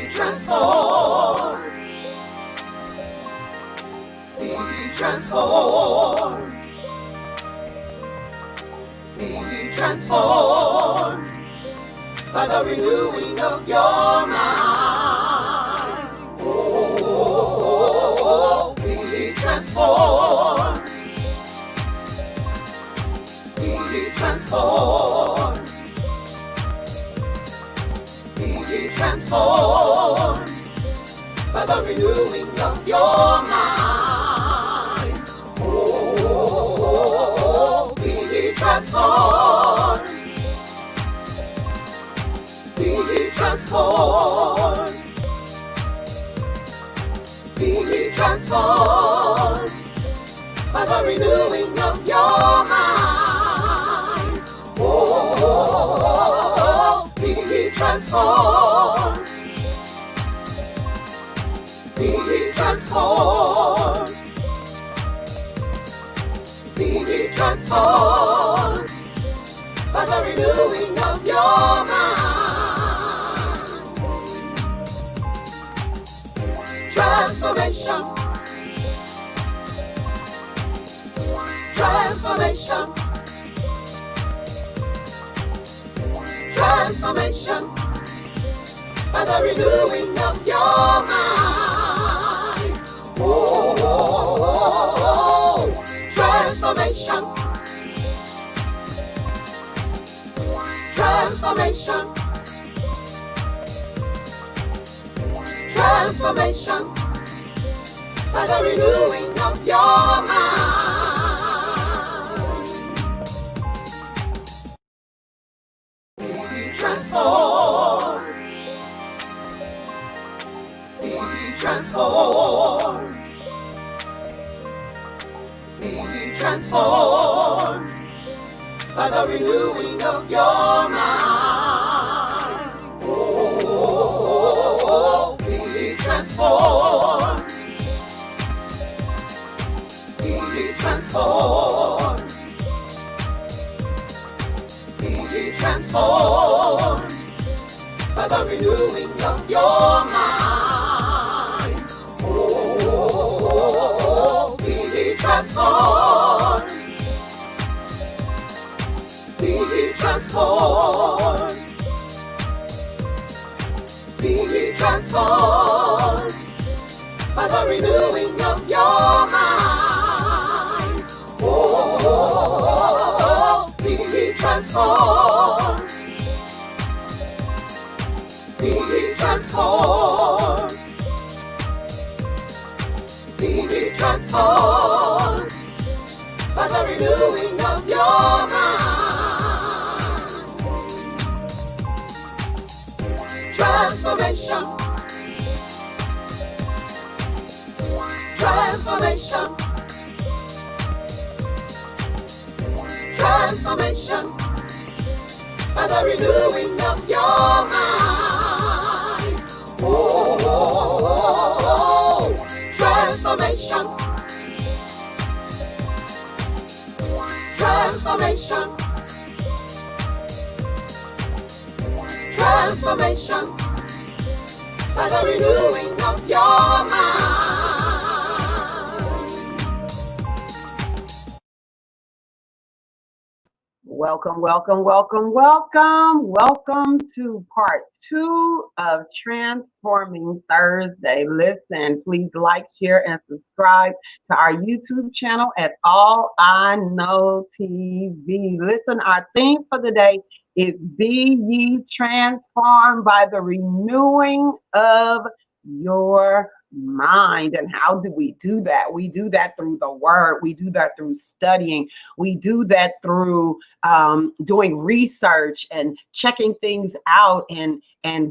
transformed. Be transformed. Be transformed by the renewing of your mind. Oh, be transformed. Be transformed. Be transformed by the renewing of your mind. Oh, be transformed. Be transformed. Be transformed by the renewing of your mind. Oh, be transformed. Be transformed. Be transformed by the renewing of your mind. Transformation. Transformation. Transformation by the renewing of your mind. Oh, transformation. Transformation. Transformation by the renewing of your mind. Be transformed. Be transformed. Be transformed by the renewing of your mind. Oh, be transformed. Be transformed. Be transformed by the renewing of your mind. Oh, be transformed. Be transformed. Be transformed by the renewing of your mind. Oh, be transformed. Be transformed. Be transformed by the renewing of your mind. Transformation. Transformation. Transformation by the renewing of your mind. Oh, transformation. Transformation. Transformation by the renewing of your mind. Welcome, welcome, welcome, welcome. Welcome to part 2 of Transforming Thursday. Listen, please like, share, and subscribe to our YouTube channel at ALLIKNOW TV. Listen, our theme for the day is Be Ye Transformed by the Renewing of Your Mind. And how do we do that? We do that through the word. We do that through studying. We do that through doing research and checking things out and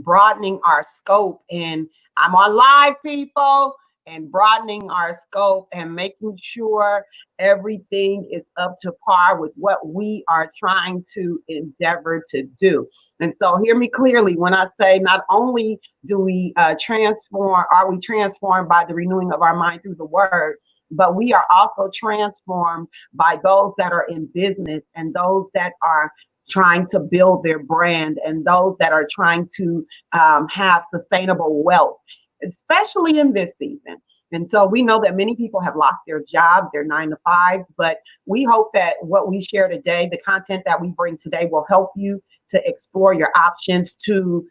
broadening our scope. And I'm on live, people, and broadening our scope and making sure everything is up to par with what we are trying to endeavor to do. And so hear me clearly when I say not only do we are we transformed by the renewing of our mind through the word, but we are also transformed by those that are in business and those that are trying to build their brand and those that are trying to have sustainable wealth, especially in this season. And so we know that many people have lost their job, their 9 to 5s, but we hope that what we share today, the content that we bring today, will help you to explore your options to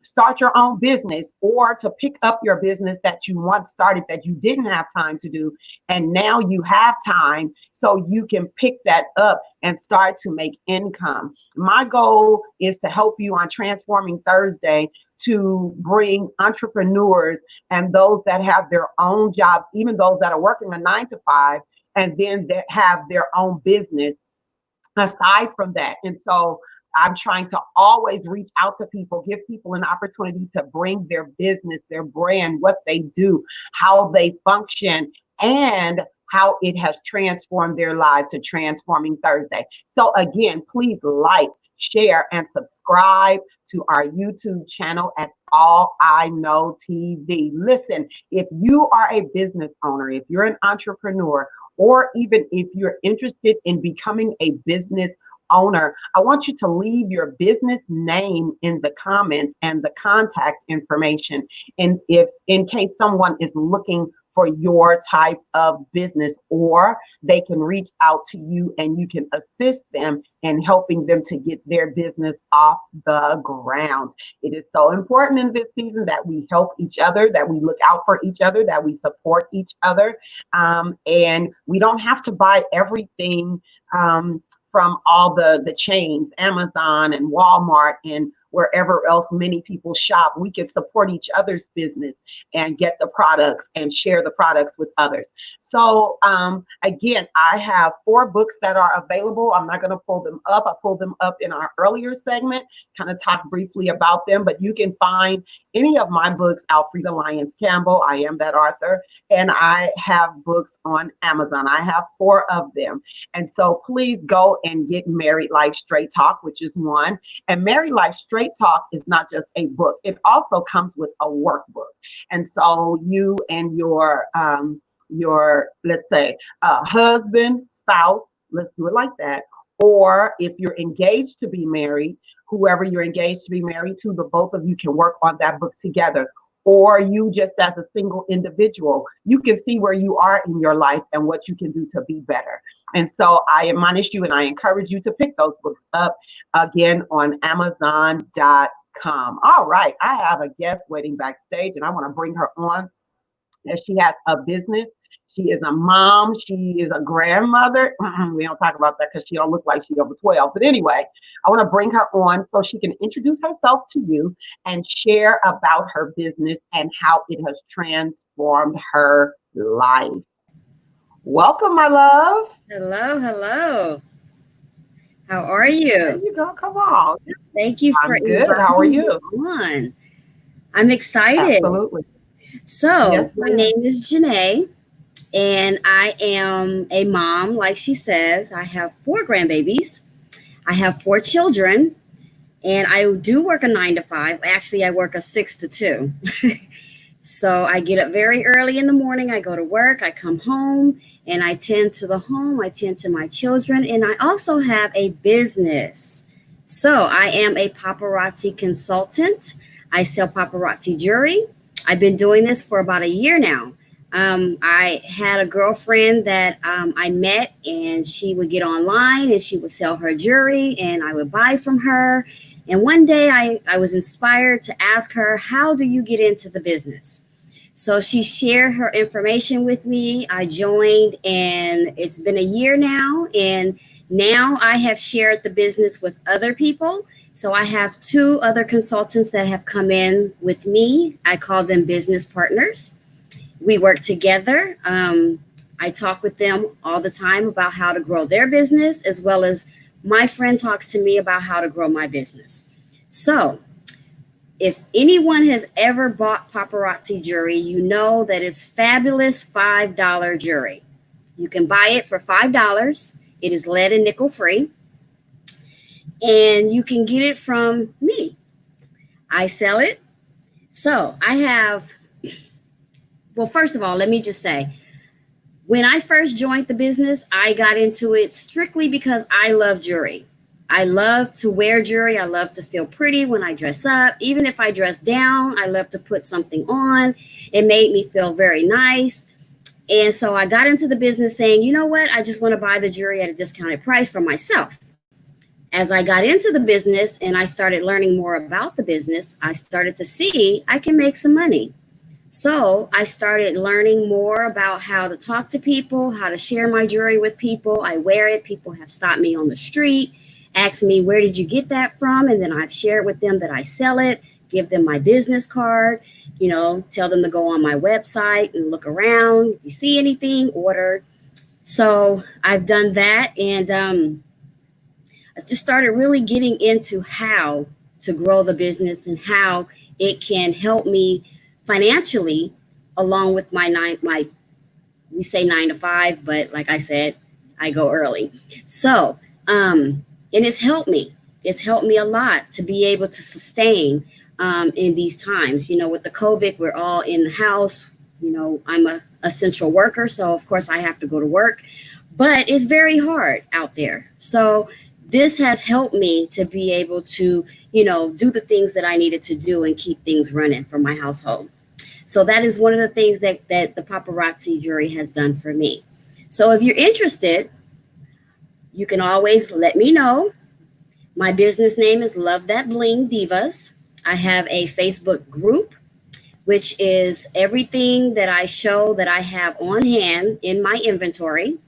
start your own business, or to pick up your business that you once started that you didn't have time to do. And now you have time, so you can pick that up and start to make income. My goal is to help you on Transforming Thursday to bring entrepreneurs and those that have their own jobs, even those that are working a 9 to 5, and then that have their own business aside from that. And so I'm trying to always reach out to people, give people an opportunity to bring their business, their brand, what they do, how they function, and how it has transformed their life to Transforming Thursday. So again, please like, share, and subscribe to our YouTube channel at All I Know TV. Listen, if you are a business owner, if you're an entrepreneur, or even if you're interested in becoming a business owner, I want you to leave your business name in the comments and the contact information. And if in case someone is looking for your type of business, or they can reach out to you and you can assist them in helping them to get their business off the ground. It is so important in this season that we help each other, that we look out for each other, that we support each other. And we don't have to buy everything from all the chains, Amazon and Walmart and wherever else many people shop. We can support each other's business and get the products and share the products with others. So again, I have 4 books that are available. I'm not going to pull them up. I pulled them up in our earlier segment, kind of talk briefly about them, but you can find any of my books, Alfreda Lyons-Campbell, I Am That Author, and I have books on Amazon. I have 4 of them. And so please go and get Married Life Straight Talk, which is one. And Married Life Straight Talk is not just a book. It also comes with a workbook. And so you and your let's say husband, spouse, let's do it like that. Or if you're engaged to be married, whoever you're engaged to be married to, the both of you can work on that book together. Or you just as a single individual, you can see where you are in your life and what you can do to be better. And so I admonish you and I encourage you to pick those books up again on Amazon.com. All right, I have a guest waiting backstage and I want to bring her on, as she has a business. She is a mom. She is a grandmother. We don't talk about that because she don't look like she's over 12. But anyway, I want to bring her on so she can introduce herself to you and share about her business and how it has transformed her life. Welcome, my love. Hello, hello. How are you? There you go. Come on. Thank you for I'm good. How are you? On. I'm excited. Absolutely. So, Yes, my ma'am. name is Janae, and I am a mom, like she says. I have 4 grandbabies. I have 4 children, and I do work a 9 to 5. Actually, I work a 6 to 2. So I get up very early in the morning. I go to work. I come home, and I tend to the home. I tend to my children, and I also have a business. So I am a paparazzi consultant. I sell paparazzi jewelry. I've been doing this for about a year now. I had a girlfriend that I met, and she would get online and she would sell her jewelry, and I would buy from her. And one day I was inspired to ask her, how do you get into the business? So she shared her information with me. I joined, and it's been a year now. And now I have shared the business with other people. So I have 2 other consultants that have come in with me. I call them business partners. We work together. I talk with them all the time about how to grow their business, as well as my friend talks to me about how to grow my business. So if anyone has ever bought paparazzi jewelry, you know that it's fabulous $5 jewelry. You can buy it for $5. It is lead and nickel free. And you can get it from me. I sell it. So I have, well, first of all, let me just say, when I first joined the business, I got into it strictly because I love jewelry. I love to wear jewelry. I love to feel pretty when I dress up. Even if I dress down, I love to put something on. It made me feel very nice. And so I got into the business saying, you know what? I just want to buy the jewelry at a discounted price for myself. As I got into the business and I started learning more about the business, I started to see I can make some money. So I started learning more about how to talk to people, how to share my jewelry with people. I wear it. People have stopped me on the street, asked me, where did you get that from? And then I've shared with them that I sell it, give them my business card, tell them to go on my website and look around. If you see anything, order. So I've done that. And I just started really getting into how to grow the business and how it can help me financially, along with we say 9 to 5, but like I said, I go early. So, and it's helped me. It's helped me a lot to be able to sustain in these times. With the COVID, we're all in the house. I'm a essential worker, so of course I have to go to work, but it's very hard out there. So this has helped me to be able to, do the things that I needed to do and keep things running for my household. So that is one of the things that the paparazzi jewelry has done for me. So if you're interested, you can always let me know. My business name is Love That Bling Divas. I have a Facebook group, which is everything that I show that I have on hand in my inventory.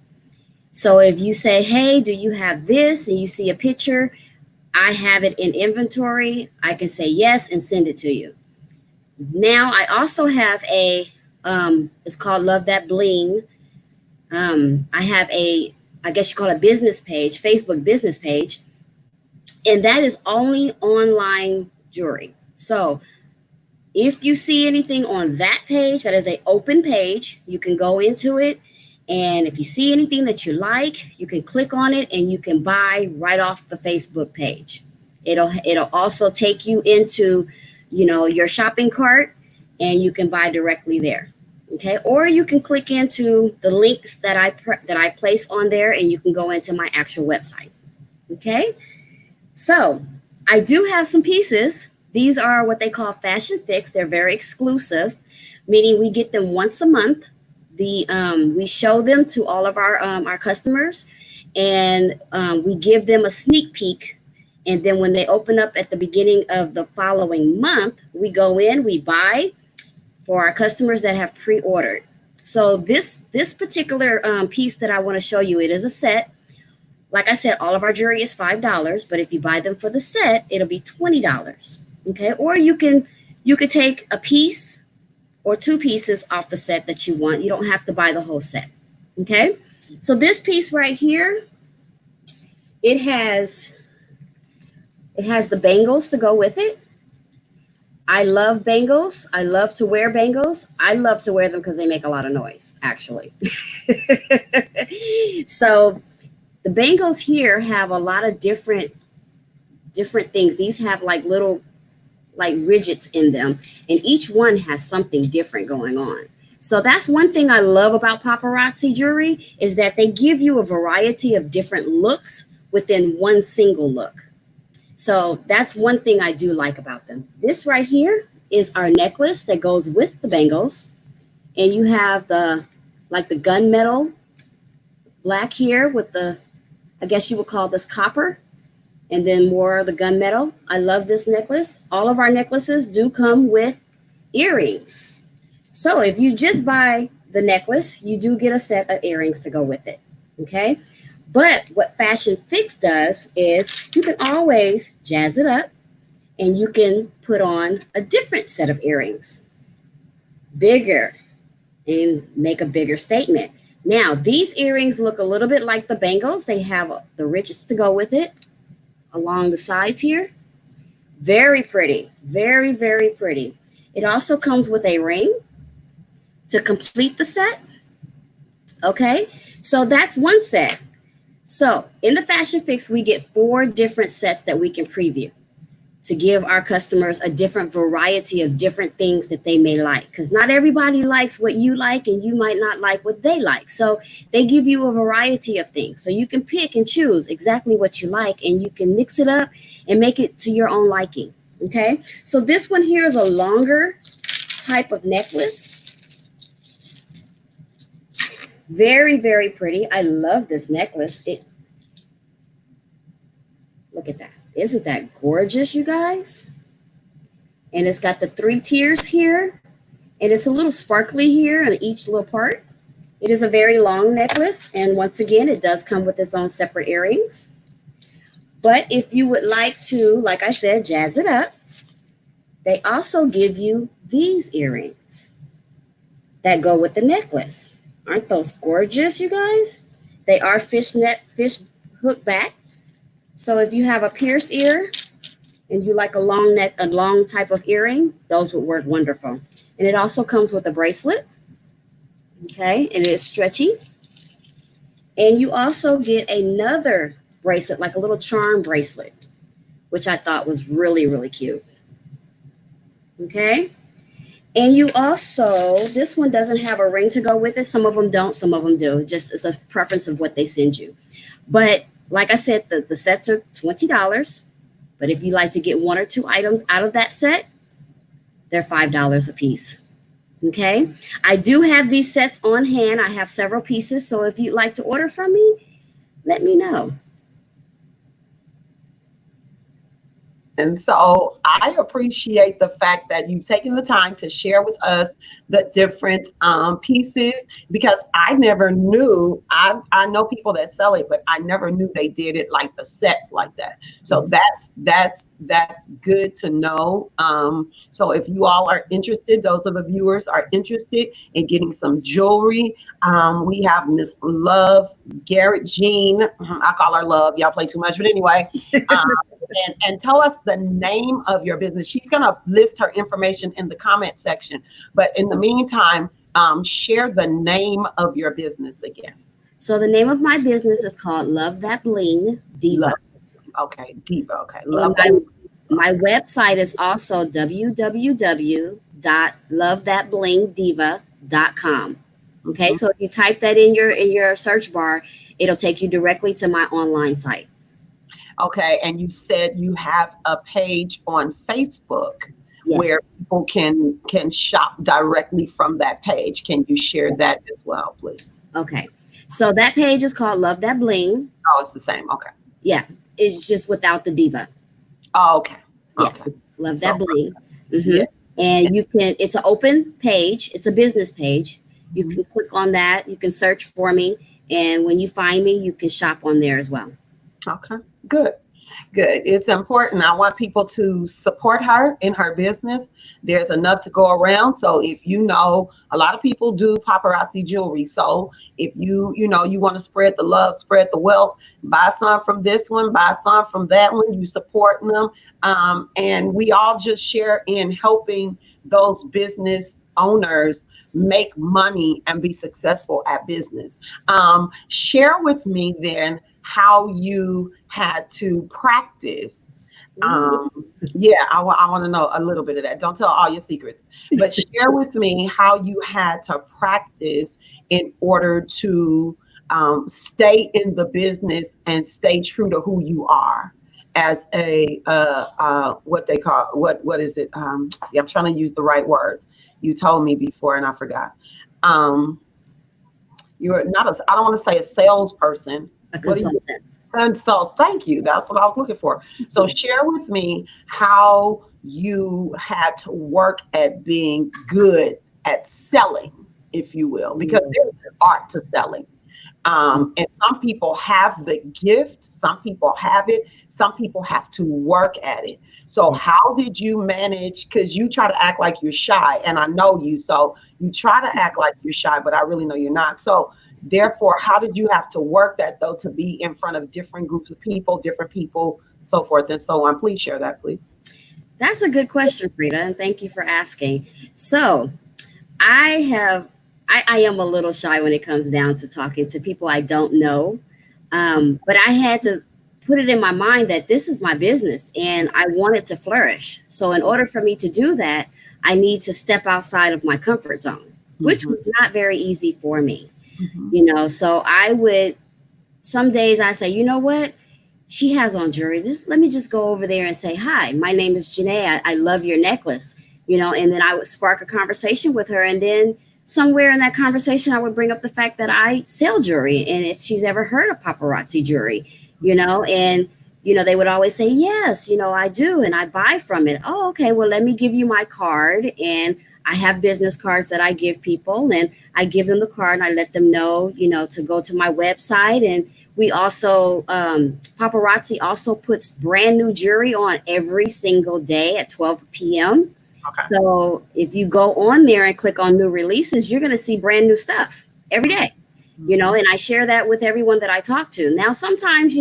So if you say, hey, do you have this? And you see a picture, I have it in inventory. I can say yes and send it to you. Now I also have it's called Love That Bling. I have I guess you call it business page, Facebook business page. And that is only online jewelry. So if you see anything on that page, that is an open page, you can go into it. And if you see anything that you like, you can click on it and you can buy right off the Facebook page. It'll also take you into, your shopping cart, and you can buy directly there. Okay. Or you can click into the links that I place on there, and you can go into my actual website. Okay. So I do have some pieces. These are what they call fashion fix. They're very exclusive, meaning we get them once a month. We show them to all of our customers, and we give them a sneak peek. And then when they open up at the beginning of the following month, we go in, we buy for our customers that have pre-ordered. So this particular piece that I want to show you, it is a set. Like I said, all of our jewelry is $5, but if you buy them for the set, it'll be $20. Okay, or you can take a piece or 2 pieces off the set that you want. You don't have to buy the whole set. Okay, so this piece right here, it has the bangles to go with it. I love bangles. I love to wear bangles. I love to wear them because they make a lot of noise, actually. So the bangles here have a lot of different things. These have like little ridges in them, and each one has something different going on. So that's one thing I love about paparazzi jewelry, is that they give you a variety of different looks within one single look. So that's one thing I do like about them. This right here is our necklace that goes with the bangles, and you have the gunmetal black here with the, I guess you would call this copper, and then more of the gunmetal. I love this necklace. All of our necklaces do come with earrings. So if you just buy the necklace, you do get a set of earrings to go with it. Okay. But what Fashion Fix does is you can always jazz it up, and you can put on a different set of earrings, bigger, and make a bigger statement. Now, these earrings look a little bit like the bangles. They have the ridges to go with it along the sides here. Very pretty, very, very pretty. It also comes with a ring to complete the set. Okay, so that's one set. So in the Fashion Fix, we get 4 different sets that we can preview. to give our customers a different variety of different things that they may like. Because not everybody likes what you like, and you might not like what they like. So they give you a variety of things. So you can pick and choose exactly what you like, and you can mix it up and make it to your own liking. Okay. So this one here is a longer type of necklace. Very, very pretty. I love this necklace. Look at that. Isn't that gorgeous, you guys? And it's got the 3 tiers here, and it's a little sparkly here on each little part. It is a very long necklace, and once again, it does come with its own separate earrings. But if you would like to, like I said, jazz it up, they also give you these earrings that go with the necklace. Aren't those gorgeous, you guys? They are fish hook back. So if you have a pierced ear and you like a long neck, a long type of earring, those would work wonderful. And it also comes with a bracelet. Okay, and it is stretchy. And you also get another bracelet, like a little charm bracelet, which I thought was really, really cute. Okay. And you also, this one doesn't have a ring to go with it. Some of them don't, some of them do. Just it's a preference of what they send you. But like I said, the sets are $20. But if you like to get 1 or 2 items out of that set, they're $5 a piece. Okay. I do have these sets on hand. I have several pieces. So if you'd like to order from me, let me know. And so I appreciate the fact that you've taken the time to share with us the different pieces, because I never knew, I know people that sell it, but I never knew they did it like the sets like that. So that's good to know. So if you all are interested, those of the viewers are interested in getting some jewelry, we have Miss Love Garrett Jean. I call her Love. Y'all play too much, but anyway. And tell us the name of your business. She's going to list her information in the comment section. But in the meantime, share the name of your business again. So the name of my business is called Love That Bling Diva. Okay, Diva. Okay. My website is also www.lovethatblingdiva.com. Okay, so if you type that in your search bar, it'll take you directly to my online site. Okay, and you said you have a page on Facebook. Yes. Where people can shop directly from that page. Can you share that as well, please? Okay, so that page is called Love That Bling. Oh, it's the same. Okay. Yeah, it's just without the diva. Oh, okay. Yeah, okay. Love That Bling. Mm-hmm. Yeah. And you can, it's an open page. It's a business page. You can click on that. You can search for me. And when you find me, you can shop on there as well. Okay, good. It's important. I want people to support her in her business. There's enough to go around. So if you know, a lot of people do paparazzi jewelry. So if you want to spread the love, spread the wealth, buy some from this one, buy some from that one, you support them. And we all just share in helping those business owners make money and be successful at business. Share with me then how you had to practice. Yeah, I want to know a little bit of that. Don't tell all your secrets, but share with me how you had to practice in order to stay in the business and stay true to who you are as a what they call, what is it? See, I'm trying to use the right words. You told me before and I forgot. You're not I don't want to say a salesperson. A consultant. And so thank you. That's what I was looking for. So share with me how you had to work at being good at selling, if you will, because there's an art to selling. And some people have the gift, some people have it, some people have to work at it. So how did you manage, because you try to act like you're shy, and I know you, so you try to act like you're shy, but I really know you're not. So therefore, how did you have to work that though, to be in front of different groups of people, different people, so forth and so on? Please share that, please. That's a good question, Frida, and thank you for asking. So I am a little shy when it comes down to talking to people I don't know, but I had to put it in my mind that this is my business and I want it to flourish. So in order for me to do that, I need to step outside of my comfort zone, which Mhm. was not very easy for me, Mhm. So I would, some days I say, you know what? She has on jewelry. Let me just go over there and say, hi, my name is Janae. I love your necklace, and then I would spark a conversation with her. And then somewhere in that conversation, I would bring up the fact that I sell jewelry. And if she's ever heard of paparazzi jewelry, and, they would always say, yes, I do. And I buy from it. Oh, okay. Well, let me give you my card. And I have business cards that I give people, and I give them the card and I let them know, to go to my website. And we also, paparazzi also puts brand new jewelry on every single day at 12 p.m. Okay. So if you go on there and click on new releases, you're going to see brand new stuff every day, and I share that with everyone that I talk to. Now, sometimes,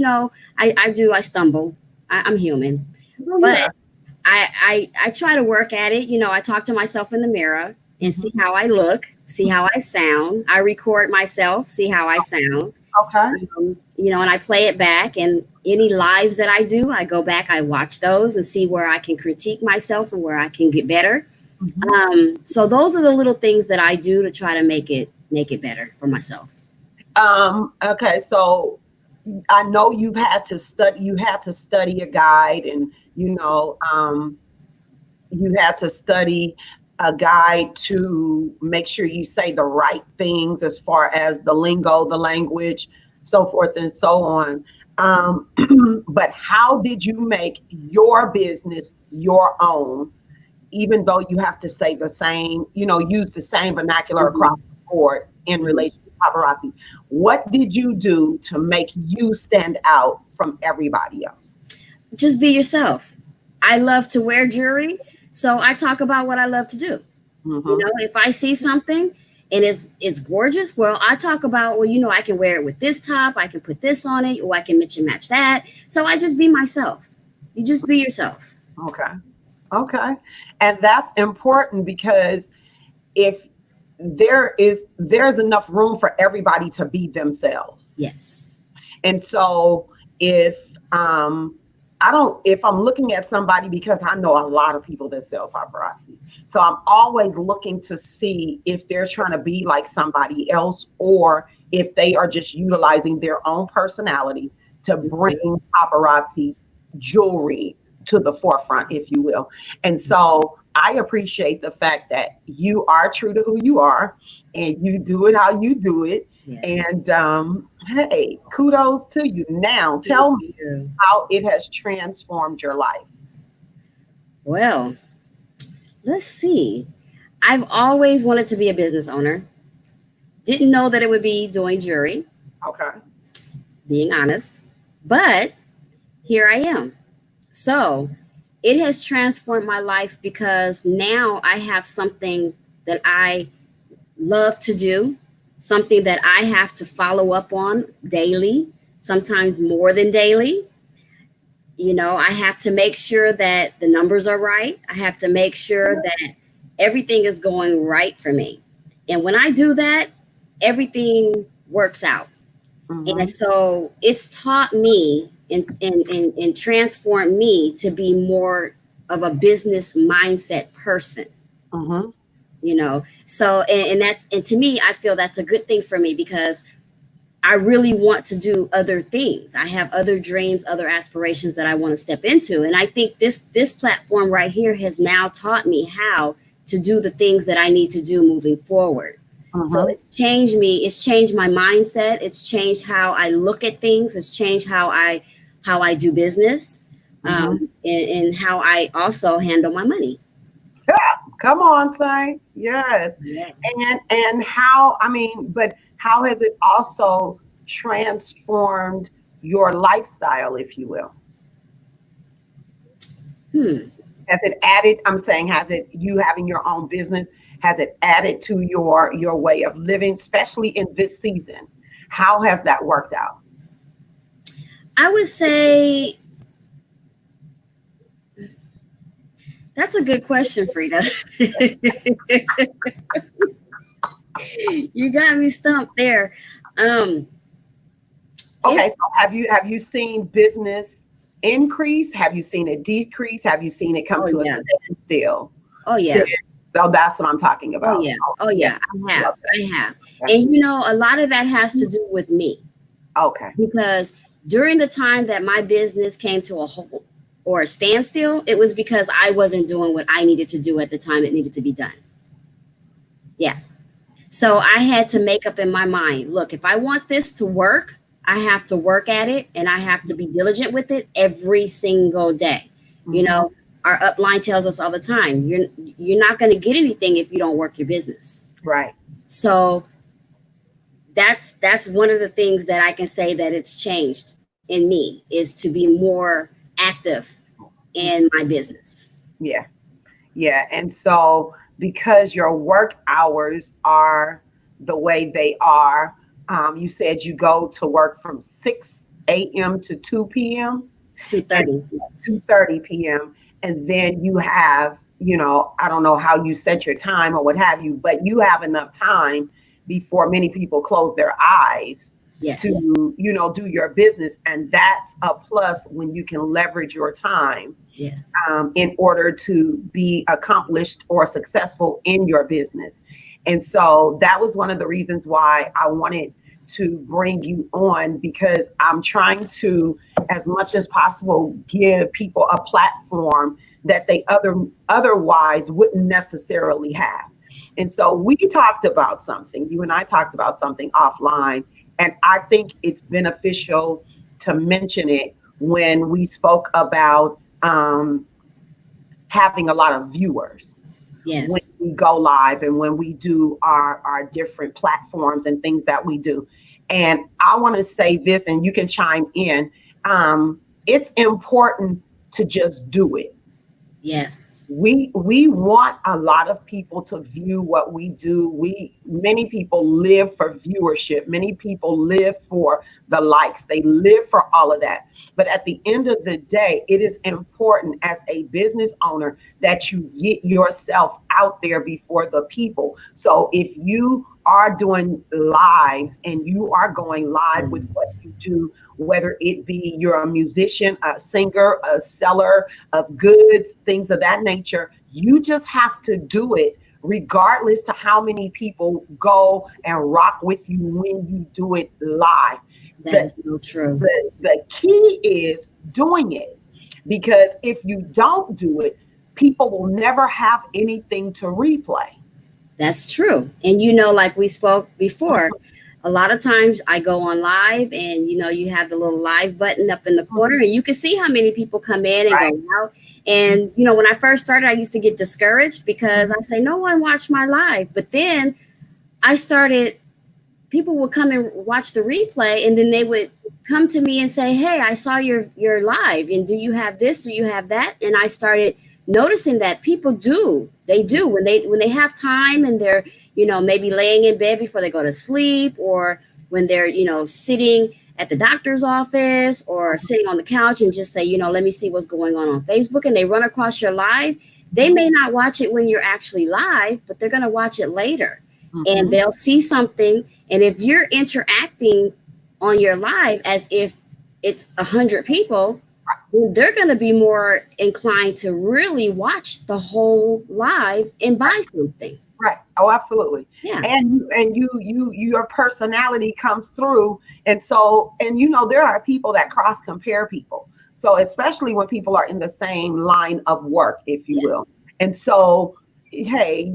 I stumble. I'm human, Oh, but yeah. I try to work at it. I talk to myself in the mirror and see how I look, see how I sound. I record myself, see how I sound. Okay. And I play it back, and any lives that I do, I go back, I watch those and see where I can critique myself and where I can get better. So those are the little things that I do to try to make it better for myself. Okay, so I know you had to study a guide, and you had to study a guide to make sure you say the right things as far as the lingo, the language, so forth and so on. Um, but how did you make your business your own, even though you have to say the same, use the same vernacular across the board in relation to paparazzi? What did you do to make you stand out from everybody else? Just be yourself. I love to wear jewelry, so I talk about what I love to do. Mm-hmm. If I see something and it's gorgeous, well, I talk about, well, I can wear it with this top, I can put this on it, or I can mix and match that. So I just be myself. You just be yourself. Okay. Okay. And that's important, because if there's enough room for everybody to be themselves. Yes. And so if I'm looking at somebody, because I know a lot of people that sell paparazzi, so I'm always looking to see if they're trying to be like somebody else, or if they are just utilizing their own personality to bring paparazzi jewelry to the forefront, if you will. And so I appreciate the fact that you are true to who you are, and you do it how you do it. Yes. And hey, kudos to you. Now, tell me how it has transformed your life. Well, let's see. I've always wanted to be a business owner. Didn't know that it would be doing jewelry, Okay. being honest, but here I am. So it has transformed my life because now I have something that I love to do, something that I have to follow up on daily, sometimes more than daily. I have to make sure that the numbers are right. I have to make sure that everything is going right for me. And when I do that, everything works out. Mm-hmm. And so it's taught me and transformed me to be more of a business mindset person. Mm-hmm. So and to me, I feel that's a good thing for me, because I really want to do other things. I have other dreams, other aspirations that I want to step into. And I think this platform right here has now taught me how to do the things that I need to do moving forward. So it's changed me. It's changed my mindset. It's changed how I look at things. It's changed how I do business, and how I also handle my money. Come on, Saints. Yes. Yeah. And but how has it also transformed your lifestyle, if you will? Has it added, has it, you having your own business, has it added to your way of living, especially in this season? How has that worked out? I would say that's a good question, Frida. You got me stumped there. Okay, so have you seen business increase? Have you seen it decrease? Have you seen it come Oh to a yeah. standstill? Oh Sit. yeah. So that's what I'm talking Oh about. yeah. So, Oh yeah, yeah. I I have. love that. I have. Okay. And a lot of that has to do with me, Okay. because during the time that my business came to a halt or a standstill, it was because I wasn't doing what I needed to do at the time it needed to be done. Yeah. So I had to make up in my mind, look, if I want this to work, I have to work at it and I have to be diligent with it every single day. You Mm-hmm. know, our upline tells us all the time, you're not going to get anything if you don't work your business. Right. So that's one of the things that I can say that it's changed in me, is to be more active in my business. Yeah. Yeah. And so because your work hours are the way they are, you said you go to work from 6 a.m. to 2 p.m. and 2:30. Yes. 2:30 p.m. And then you have, I don't know how you set your time or what have you, but you have enough time before many people close their eyes Yes. to, do your business. And that's a plus when you can leverage your time Yes. in order to be accomplished or successful in your business. And so that was one of the reasons why I wanted to bring you on, because I'm trying to, as much as possible, give people a platform that they otherwise wouldn't necessarily have. And so we talked about something, you and I talked about something offline, and I think it's beneficial to mention it when we spoke about having a lot of viewers when Yes. we go live and when we do our different platforms and things that we do. And I want to say this, and you can chime in. It's important to just do it. Yes. We want a lot of people to view what we do. Many people live for viewership. Many people live for the likes. They live for all of that. But at the end of the day, it is important as a business owner that you get yourself out there before the people. So if you are doing lives and you are going live with what you do, whether it be you're a musician, a singer, a seller of goods, things of that nature, you just have to do it regardless to how many people go and rock with you when you do it live. That The, is so true. the key is doing it, because if you don't do it, people will never have anything to replay. That's true. And like we spoke before, a lot of times I go on live and you have the little live button up in the corner and you can see how many people come in and Right. go out. And when I first started, I used to get discouraged because I say no one watched my live. But then I started, people would come and watch the replay and then they would come to me and say, "Hey, I saw your live, and do you have this? Do you have that?" And I started noticing that people do. They do when they have time and they're maybe laying in bed before they go to sleep, or when they're sitting at the doctor's office or sitting on the couch and just say, let me see what's going on Facebook, and they run across your live. They may not watch it when you're actually live, but they're going to watch it later, and they'll see something. And if you're interacting on your live as if it's 100 people, they're going to be more inclined to really watch the whole live and buy something. Right. Oh, absolutely. Yeah. And your personality comes through. And so, and there are people that cross compare people. So especially when people are in the same line of work, if you will. Yes. And so, hey,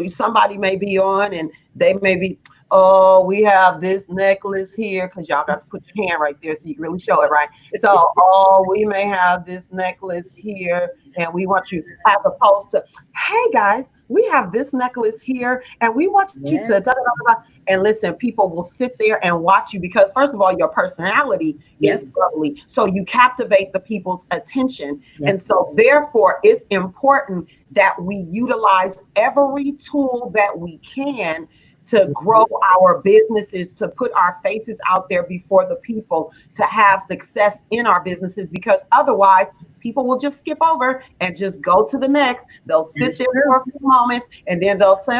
somebody may be on and they may be, oh, we have this necklace here, because y'all got to put your hand right there so you can really show it, right? So, oh, we may have this necklace here, and we want you, as opposed to, hey guys, we have this necklace here, and we want you to, da, da, da, da. And listen, people will sit there and watch you because, first of all, your personality is bubbly. So you captivate the people's attention. Yep. And so therefore, it's important that we utilize every tool that we can to grow our businesses, to put our faces out there before the people, to have success in our businesses, because otherwise people will just skip over and just go to the next. They'll sit there for a few moments and then they'll say,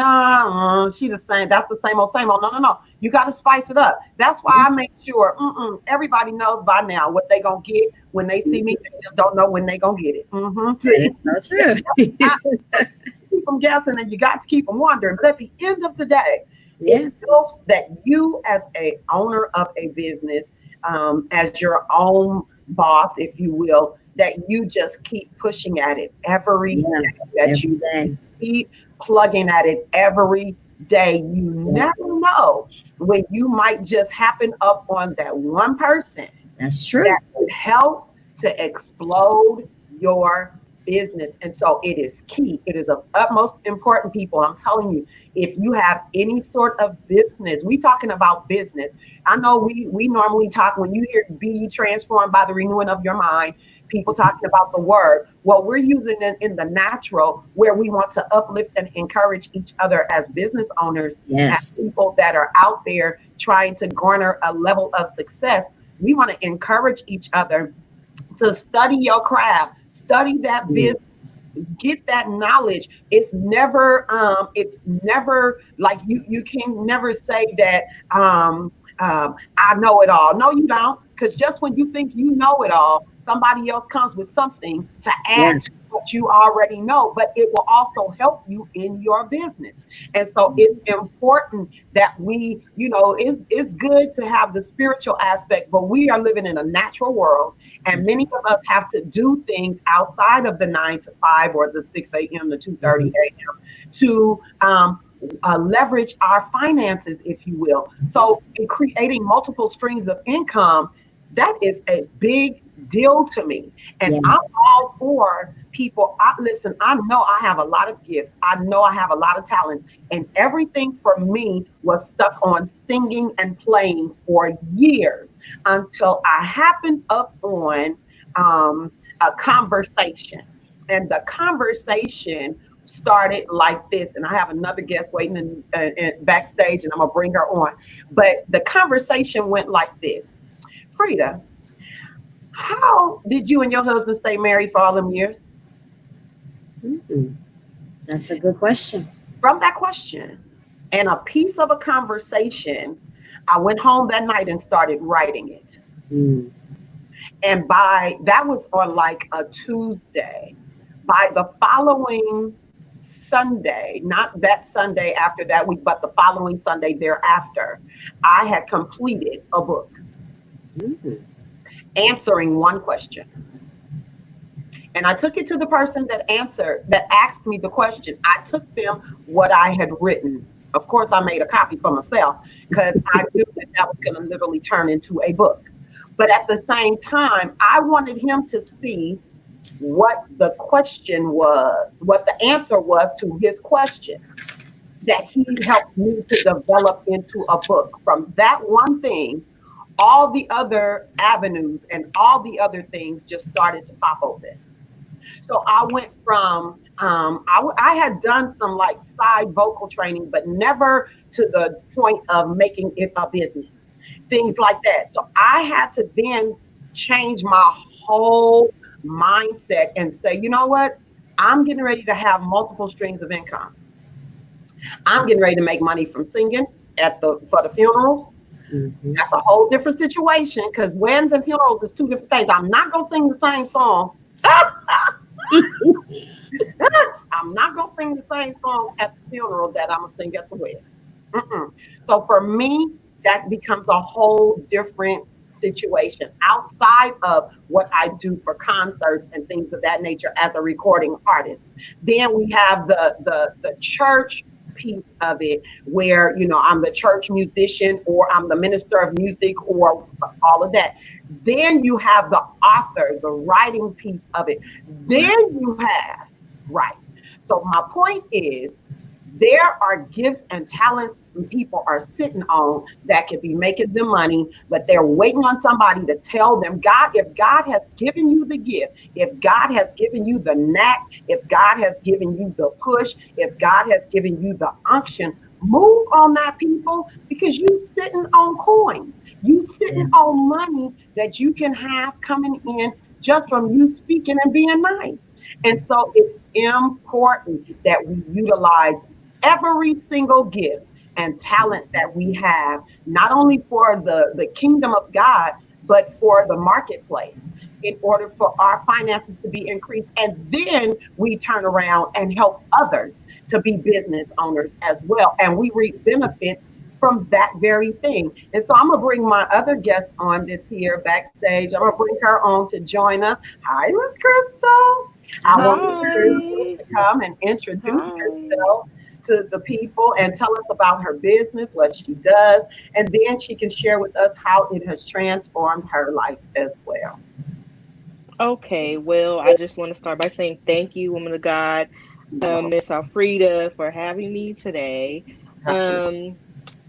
she the same. That's the same old, same old. No, no, no. You got to spice it up. That's why I make sure everybody knows by now what they going to get when they see me. They just don't know when they going to get it. That's so true. Keep them guessing and you got to keep them wondering. But at the end of the day, it helps that you as a owner of a business, as your own boss, if you will, that you just keep pushing at it every day, that you keep plugging at it every day. You never know when you might just happen up on that one person. That's true. That could help to explode your business. And so it is key. It is of utmost important, people. I'm telling you, if you have any sort of business, we talking about business. I know we normally talk, when you hear be ye transformed by the renewing of your mind, people talking about the word. Well, we're using it in the natural, where we want to uplift and encourage each other as business owners, as people that are out there trying to garner a level of success. We want to encourage each other to study your craft, study that business, get that knowledge. It's never like you can never say that I know it all. No, you don't. Because just when you think you know it all, somebody else comes with something to add to what you already know, but it will also help you in your business. And so it's important that we, it's good to have the spiritual aspect, but we are living in a natural world, and many of us have to do things outside of the 9 to 5 or the 6 a.m. to 2:30 a.m. to leverage our finances, if you will. So in creating multiple streams of income, that is a big deal to me. And I'm all for people. Listen, I know I have a lot of gifts. I know I have a lot of talents. And everything for me was stuck on singing and playing for years until I happened up on a conversation. And the conversation started like this. And I have another guest waiting in backstage, and I'm going to bring her on. But the conversation went like this. Frida, how did you and your husband stay married for all them years? That's a good question. From that question and a piece of a conversation, I went home that night and started writing it. And that was on like a Tuesday. By the following Sunday, not that Sunday after that week, but the following Sunday thereafter, I had completed a book. Answering one question. And I took it to the person that asked me the question. I took them what I had written. Of course, I made a copy for myself because I knew that was going to literally turn into a book. But at the same time, I wanted him to see what the question was, what the answer was to his question, that he helped me to develop into a book. From that one thing, all the other avenues and all the other things just started to pop open. So I went from, I had done some like side vocal training, but never to the point of making it a business, things like that. So I had to then change my whole mindset and say, you know what? I'm getting ready to have multiple streams of income. I'm getting ready to make money from singing for the funerals. That's a whole different situation, because weddings and funerals is two different things. I'm not going to sing the same songs. I'm not going to sing the same song at the funeral that I'm going to sing at the wedding. So for me, that becomes a whole different situation outside of what I do for concerts and things of that nature as a recording artist. Then we have the church piece of it, where I'm the church musician, or I'm the minister of music, or all of that. Then you have the author, the writing piece of it. Then you have so my point is, there are gifts and talents people are sitting on that could be making them money, but they're waiting on somebody to tell them, if God has given you the gift, if God has given you the knack, if God has given you the push, if God has given you the unction, Move on that, people, because you sitting on coins. You sitting Yes. on money that you can have coming in just from you speaking and being nice. And so it's important that we utilize every single gift and talent that we have, not only for the kingdom of God, but for the marketplace, in order for our finances to be increased. And then we turn around and help others to be business owners as well. And we reap benefits from that very thing. And so I'm gonna bring my other guest on this here backstage. I'm gonna bring her on to join us. Hi, Miss Crystal. I Hi, want Miss Miss Crystal. Crystal Hi. to come and introduce Hi. herself to the people and tell us about her business, what she does, and then she can share with us how it has transformed her life as well. Okay, well, I just want to start by saying thank you, woman of God, Well, Miss Alfreda, for having me today. absolutely. Um,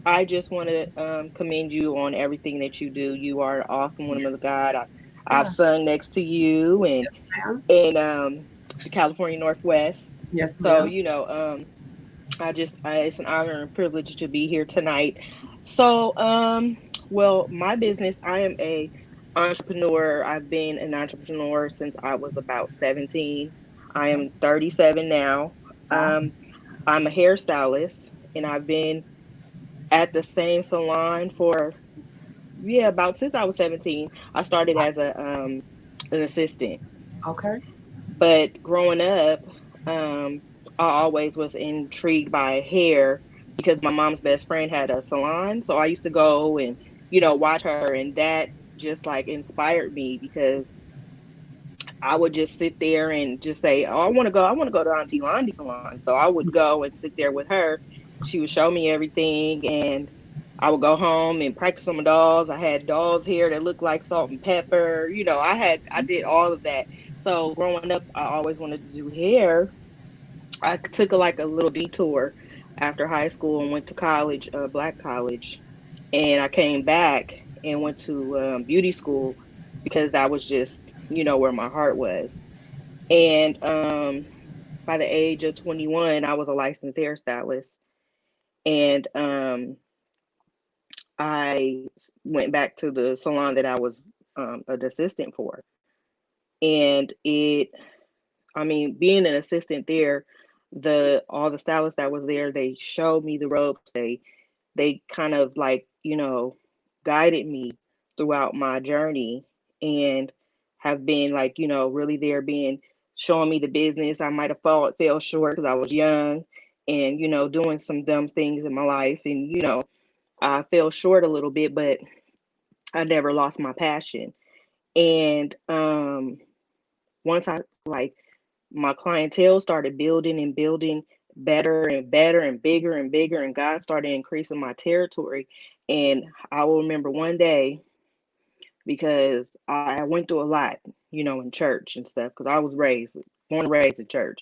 I just want to commend you on everything that you do. You are an awesome woman of God. I've Yeah, sung next to you and ma'am. in the California Northwest. Yes, So, ma'am. it's an honor and privilege to be here tonight. So, well, my business, I am a entrepreneur. I've been an entrepreneur since I was about 17. I am 37 now. Wow. Um, I'm a hairstylist and I've been at the same salon for about since I was 17. I started as a an assistant, Okay. but growing up, um, I always was intrigued by hair because my mom's best friend had a salon. So I used to go and, watch her, and that just like inspired me because I would just sit there and just say, "Oh, I want to go to Auntie Lonnie's salon." So I would go and sit there with her. She would show me everything, and I would go home and practice on my dolls. I had dolls here that looked like salt and pepper. I did all of that. So growing up, I always wanted to do hair. I took like a little detour after high school and went to college, black college, and I came back and went to beauty school because that was just where my heart was. And by the age of 21, I was a licensed hairstylist, and I went back to the salon that I was an assistant for, and I mean, being an assistant there, the all the stylists that was there, they showed me the ropes. They kind of like, guided me throughout my journey and have been like, really there being showing me the business. I might have fell short because I was young and, doing some dumb things in my life. And, I fell short a little bit, but I never lost my passion. And once I like my clientele started building and building better and better and bigger and bigger, and God started increasing my territory. And I will remember one day because I went through a lot, in church and stuff, because I was born and raised in church.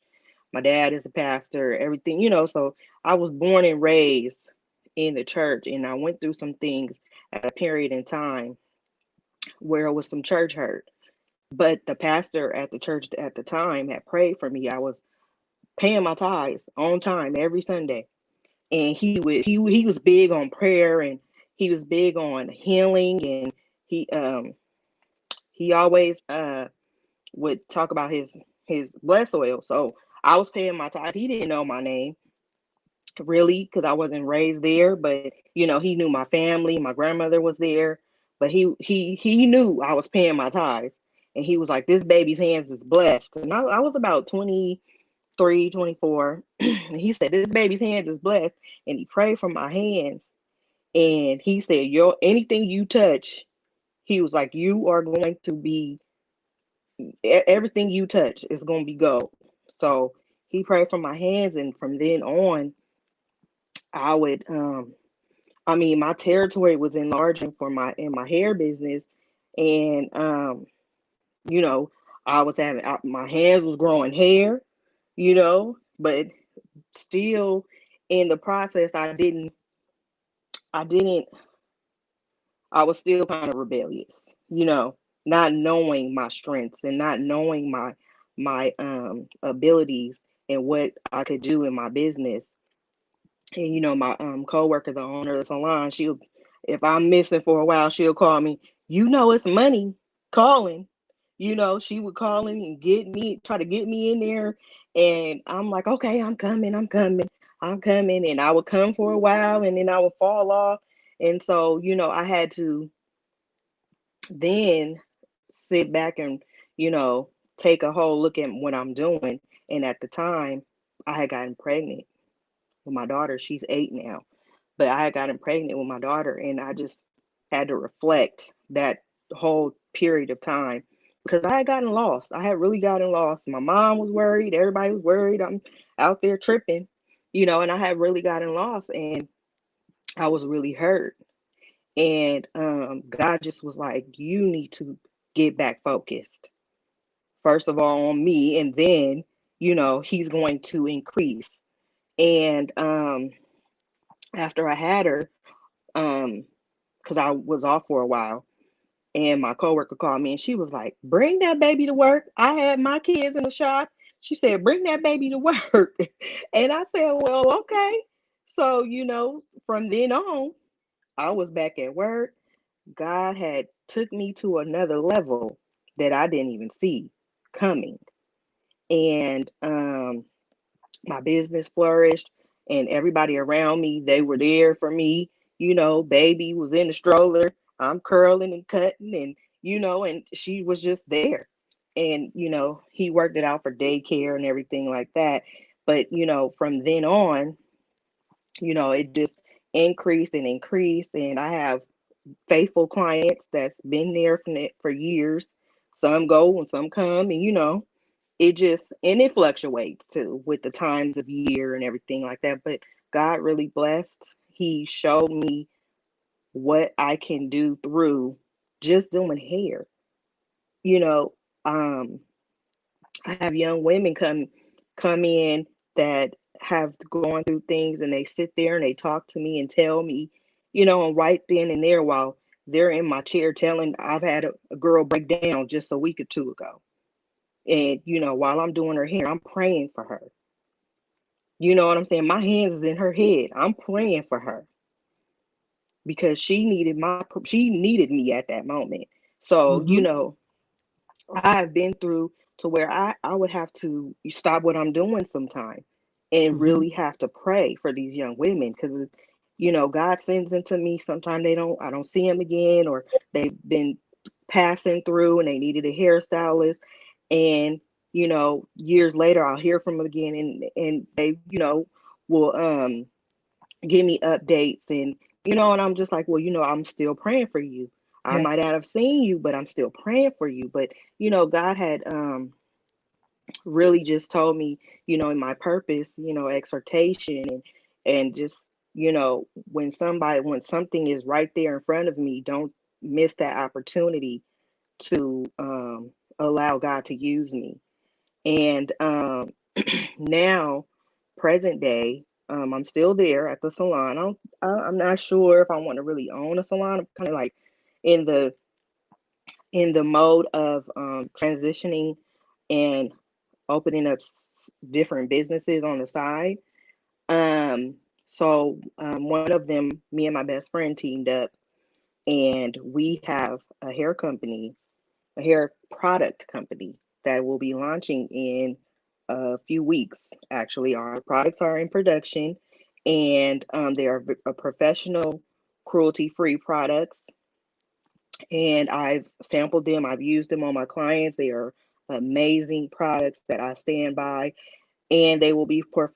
My dad is a pastor, everything, so I was born and raised in the church, and I went through some things at a period in time where it was some church hurt. But the pastor at the church at the time had prayed for me. I was paying my tithes on time every Sunday, and he was big on prayer, and he was big on healing, and he um he always would talk about his bless oil. So I was paying my tithes. He didn't know my name really because I wasn't raised there, but he knew my family. My grandmother was there, but he knew I was paying my tithes, and he was like, "This baby's hands is blessed." And I was about 23, 24. And he said, "This baby's hands is blessed." And he prayed for my hands. And he said, anything you touch, he was like, you are going to be, everything you touch is going to be gold. So he prayed for my hands. And from then on, I would, I mean, my territory was enlarging in my hair business. And, you know, I was having, my hands was growing hair, but still in the process, I didn't, I was still kind of rebellious, not knowing my strengths and not knowing my abilities and what I could do in my business. And my coworker, the owner of the salon, she'll, if I'm missing for a while, she'll call me. It's money calling. She would call in and try to get me in there, and I'm like, okay, I'm coming, and I would come for a while, and then I would fall off, and so I had to then sit back and you know take a whole look at what I'm doing. And at the time, I had gotten pregnant with my daughter. She's 8 now. But I had gotten pregnant with my daughter, and I just had to reflect that whole period of time because I had gotten lost. I had really gotten lost. My mom was worried. Everybody was worried. I'm out there tripping, and I had really gotten lost, and I was really hurt. And God just was like, you need to get back focused. First of all, on me, and then, He's going to increase. And after I had her, because I was off for a while, and my coworker called me and she was like, bring that baby to work. I had my kids in the shop. She said, bring that baby to work. And I said, well, okay. So, from then on, I was back at work. God had took me to another level that I didn't even see coming. And my business flourished, and everybody around me, they were there for me. Baby was in the stroller. I'm curling and cutting, and and she was just there. And he worked it out for daycare and everything like that. But from then on, it just increased and increased, and I have faithful clients that's been there for years. Some go and some come, and it fluctuates too with the times of year and everything like that. But God really blessed. He showed me what I can do through just doing hair. You know, um, I have young women come in that have gone through things, and they sit there and they talk to me and tell me, and right then and there while they're in my chair telling, I've had a girl break down just a week or two ago. And while I'm doing her hair, I'm praying for her. You know what I'm saying? My hands is in her head. I'm praying for her because she needed me at that moment. So, Mm-hmm. I have been through to where I would have to stop what I'm doing sometime and Mm-hmm. really have to pray for these young women because God sends them to me. Sometimes I don't see them again, or they've been passing through and they needed a hairstylist. And years later I'll hear from them again, and they will give me updates, and I'm just like, well, I'm still praying for you. I Yes. might not have seen you, but I'm still praying for you. But God had really just told me, in my purpose, exhortation, and just when something is right there in front of me, don't miss that opportunity to allow God to use me. And now, present day, I'm still there at the salon. I'm not sure if I want to really own a salon. I'm kind of like in the mode of transitioning and opening up different businesses on the side. So one of them, me and my best friend teamed up, and we have a hair company, a hair product company that will be launching in a few weeks. Actually, our products are in production, and they are a professional, cruelty-free products. And I've sampled them. I've used them on my clients. They are amazing products that I stand by, and they will be for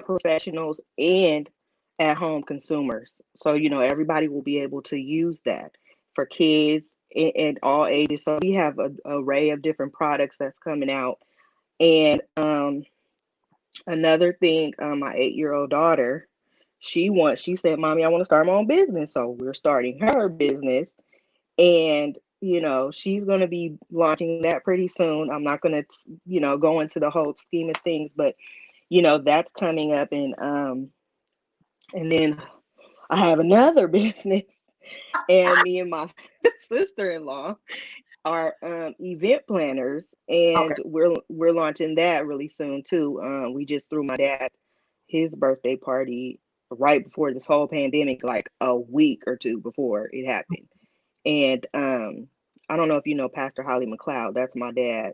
professionals and at-home consumers. So everybody will be able to use that for kids and all ages. So we have an array of different products that's coming out. And another thing, my 8-year-old daughter, she said, Mommy, I want to start my own business. So we're starting her business, and she's going to be launching that pretty soon. I'm not going to go into the whole scheme of things, but that's coming up. And then I have another business, and me and my sister-in-law are event planners, Okay. and we're launching that really soon too. We just threw my dad his birthday party right before this whole pandemic, like a week or two before it happened. And I don't know if you know Pastor Holly McLeod. That's my dad.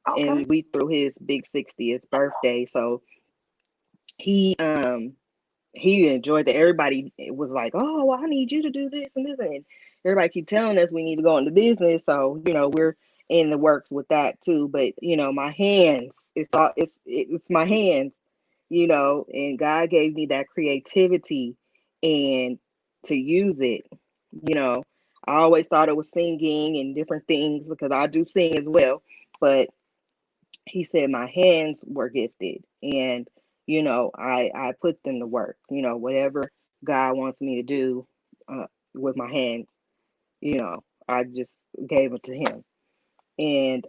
Okay. And we threw his big 60th birthday. So he enjoyed that. Everybody was like, "Oh, well, I need you to do this and this," and everybody keep telling us we need to go into business. So we're in the works with that too. But my hands, it's my hands, and God gave me that creativity and to use it. I always thought it was singing and different things because I do sing as well, but he said my hands were gifted, and I put them to work. Whatever God wants me to do with my hands, I just gave it to him. And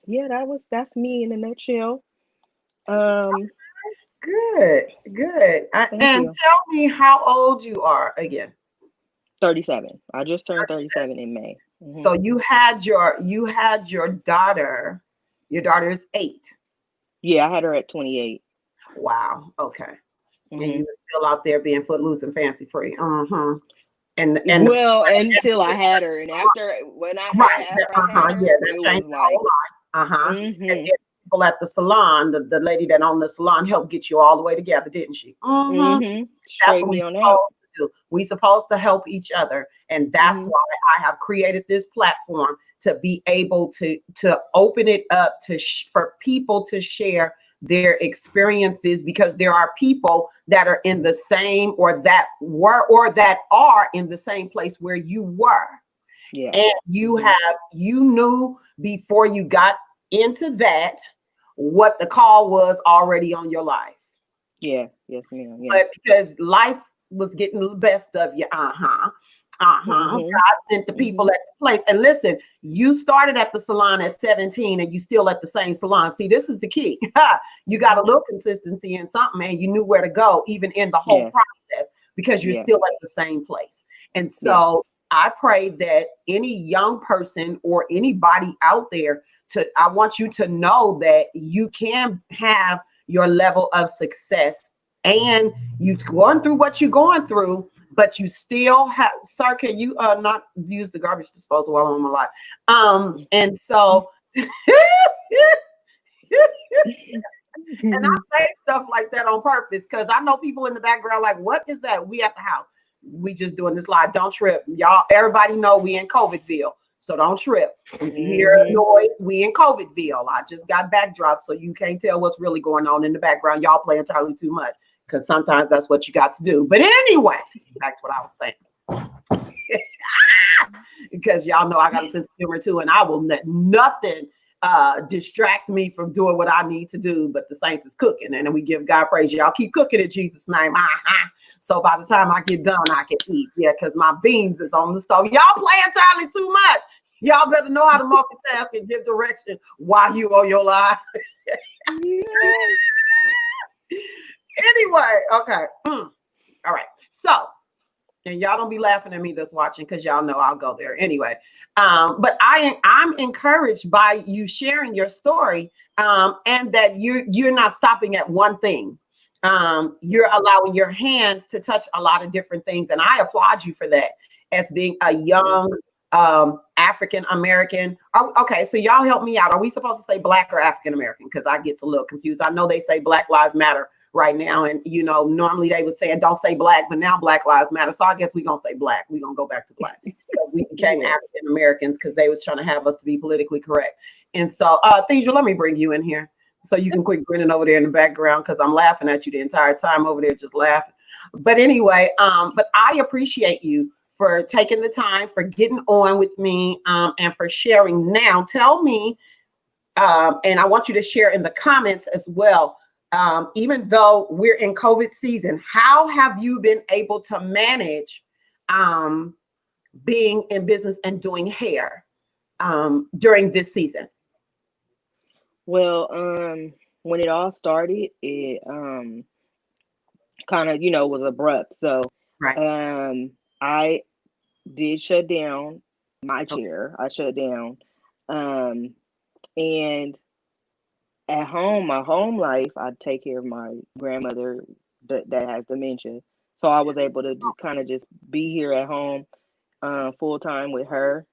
yeah, that's me in a nutshell. um Good, good. Thank And you. tell me how old you are again. 37. I just turned 37 in May. So you had your daughter. Your daughter is 8. Yeah, I had her at 28. Wow. Okay. And you hmm were still out there being footloose and fancy free. Uh-huh. And Well, until I had her, and right. after I had Yeah, her, that it changed was the whole like, life. Uh-huh. And hmm then people at the salon, the lady that owned the salon helped get you all the way together, didn't she? Uh-huh. That's straighten what me we're on out. supposed to do. We're supposed to help each other. And that's hmm why I have created this platform to be able to open it up for people to share their experiences, because there are people that are in the same or that are in the same place where you were. Yeah. And hmm you knew before you got into that what the call was already on your life. Yeah. Yes, ma'am. Yes. But because life was getting the best of you, hmm God sent the people hmm at the place. And listen, you started at the salon at 17 and you still at the same salon. See, this is the key. You got a hmm little consistency in something, and you knew where to go, even in the whole Yeah. process, because you're Yeah. still at the same place. And Yeah. so I pray that any young person or anybody out there, I want you to know that you can have your level of success, and you going through what you're going through, but you still have, sir, can you not use the garbage disposal while I'm on my live? And so and I say stuff like that on purpose because I know people in the background like, what is that? We at the house. We just doing this live. Don't trip. Y'all, everybody know we in COVIDville. So don't trip. If you hear a hmm noise, we in COVIDville. I just got backdrops, so you can't tell what's really going on in the background. Y'all play entirely too much, because sometimes that's what you got to do. But anyway, back to what I was saying. Because y'all know I got a sense of humor too, and I will let nothing distract me from doing what I need to do. But the saints is cooking, and then we give God praise. Y'all keep cooking in Jesus' name. So by the time I get done, I can eat. Yeah, because my beans is on the stove. Y'all play entirely too much. Y'all better know how to multitask and give direction while you on your life. Yeah. Anyway, okay. All right. So, and y'all don't be laughing at me that's watching, because y'all know I'll go there anyway. But I'm encouraged by you sharing your story, and that you're not stopping at one thing. You're allowing your hands to touch a lot of different things, and I applaud you for that, as being a Thank you. young African American. Okay, so y'all help me out. Are we supposed to say Black or African American? Because I get a little confused. I know they say Black Lives Matter right now, and normally they was saying don't say Black, but now Black Lives Matter. So I guess we're gonna say Black. We're gonna go back to Black, because we became Yeah. African Americans because they was trying to have us to be politically correct. And so Thesia, let me bring you in here so you can quit grinning over there in the background, because I'm laughing at you the entire time over there, just laughing. But anyway, but I appreciate you for taking the time, for getting on with me, and for sharing. Now tell me, and I want you to share in the comments as well. Even though we're in COVID season, how have you been able to manage being in business and doing hair during this season? Well, when it all started, it kind of, was abrupt. So, Right. I did shut down my Okay. chair. I shut down. Um, and at home, my home life, I take care of my grandmother that has dementia. So I was able to kind of just be here at home full time with her.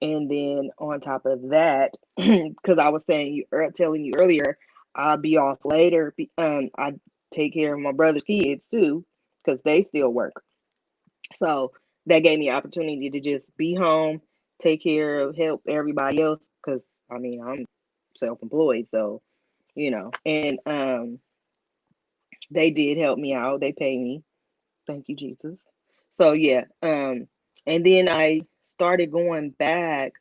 And then on top of that, because I was telling you earlier, I'll be off later. I take care of my brother's kids too, because they still work. So that gave me an opportunity to just be home, take care of, help everybody else. Because I mean, I'm self-employed, so and they did help me out. They pay me. Thank you, Jesus. So yeah, and then I started going back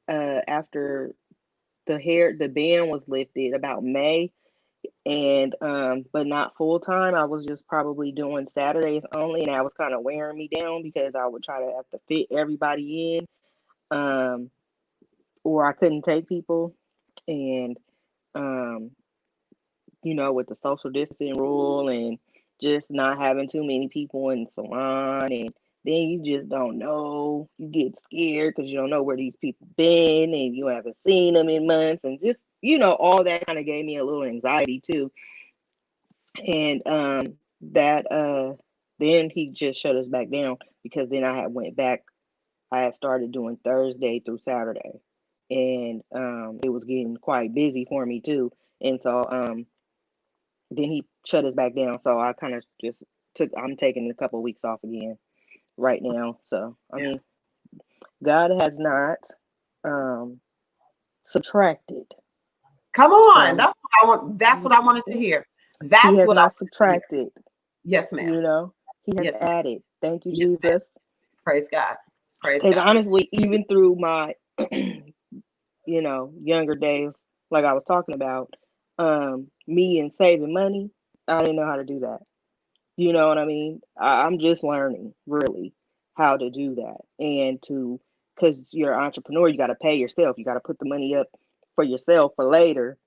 after the ban was lifted about May, and but not full time. I was just probably doing Saturdays only, and that was kind of wearing me down because I would try to have to fit everybody in, um, or I couldn't take people, and um, with the social distancing rule and just not having too many people in the salon, and then you just don't know. You get scared because you don't know where these people been, and you haven't seen them in months, and just all that kind of gave me a little anxiety too. And that then he just shut us back down because then I had went back. I had started doing Thursday through Saturday, and it was getting quite busy for me too. And so then he shut us back down. So I kind of just I'm taking a couple of weeks off again right now. So I mean, God has not subtracted. Come on, that's what I want. That's what I wanted to hear. He That's has what I not wanted to hear. subtracted. Yes, ma'am. He has Yes, ma'am. added. Thank you, Yes, ma'am. Jesus. Praise God. Praise Because God. honestly, even through my younger days, like I was talking about, me and saving money, I didn't know how to do that. You know what I mean? I'm just learning really how to do that, and because you're an entrepreneur, you got to pay yourself. You got to put the money up for yourself for later.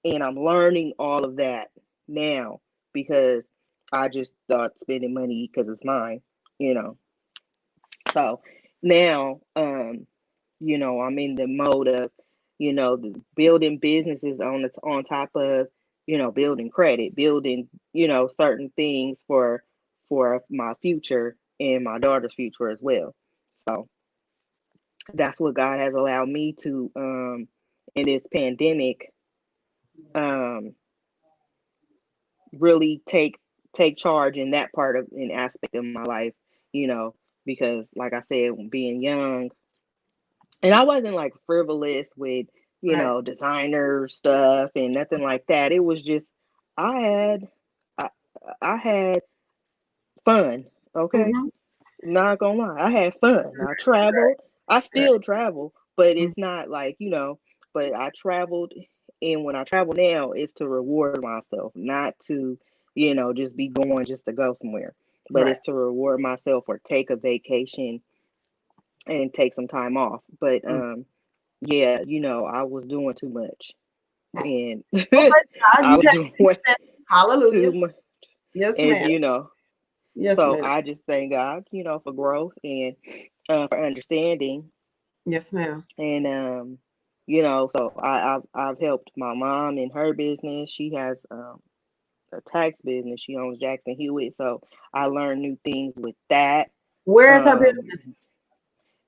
And I'm learning all of that now because I just thought spending money because it's mine, you know. So now, I'm in the mode of, the building businesses on top of, building credit, building, certain things for my future and my daughter's future as well. So that's what God has allowed me to in this pandemic um really take charge in that part of an aspect of my life, you know, because like I said, being young, and I wasn't like frivolous with, Right. designer stuff and nothing like that. It was just I had I, I had fun, okay? Mm-hmm. Not gonna lie, I had fun. I traveled. I still travel, but it's not like, but I traveled, and when I travel now, it's to reward myself, not to, just be going just to go somewhere, but Right. it's to reward myself or take a vacation and take some time off. But Mm. yeah, I was doing too much, and Well, praise God. I You was take doing too hallelujah. much, Yes, and ma'am. Yes, so ma'am. I just thank God, for growth and for understanding. Yes, ma'am. And so I've helped my mom in her business. She has a tax business. She owns Jackson Hewitt, so I learned new things with that. Where is her Um, business?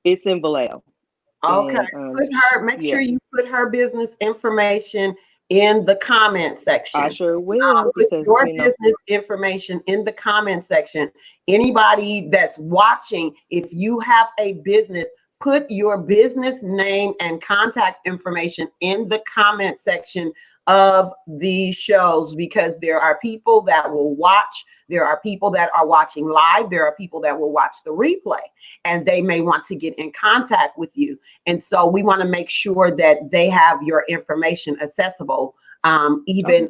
it's in Vallejo, Okay. and Make sure yeah, you put her business information in the comment I section. sure will Put because your business information in the comment section. Anybody that's watching, if you have a business, put your business name and contact information in the comment section of these shows, because there are people that will watch. There are people that are watching live. There are people that will watch the replay, and they may want to get in contact with you. And so we want to make sure that they have your information accessible, even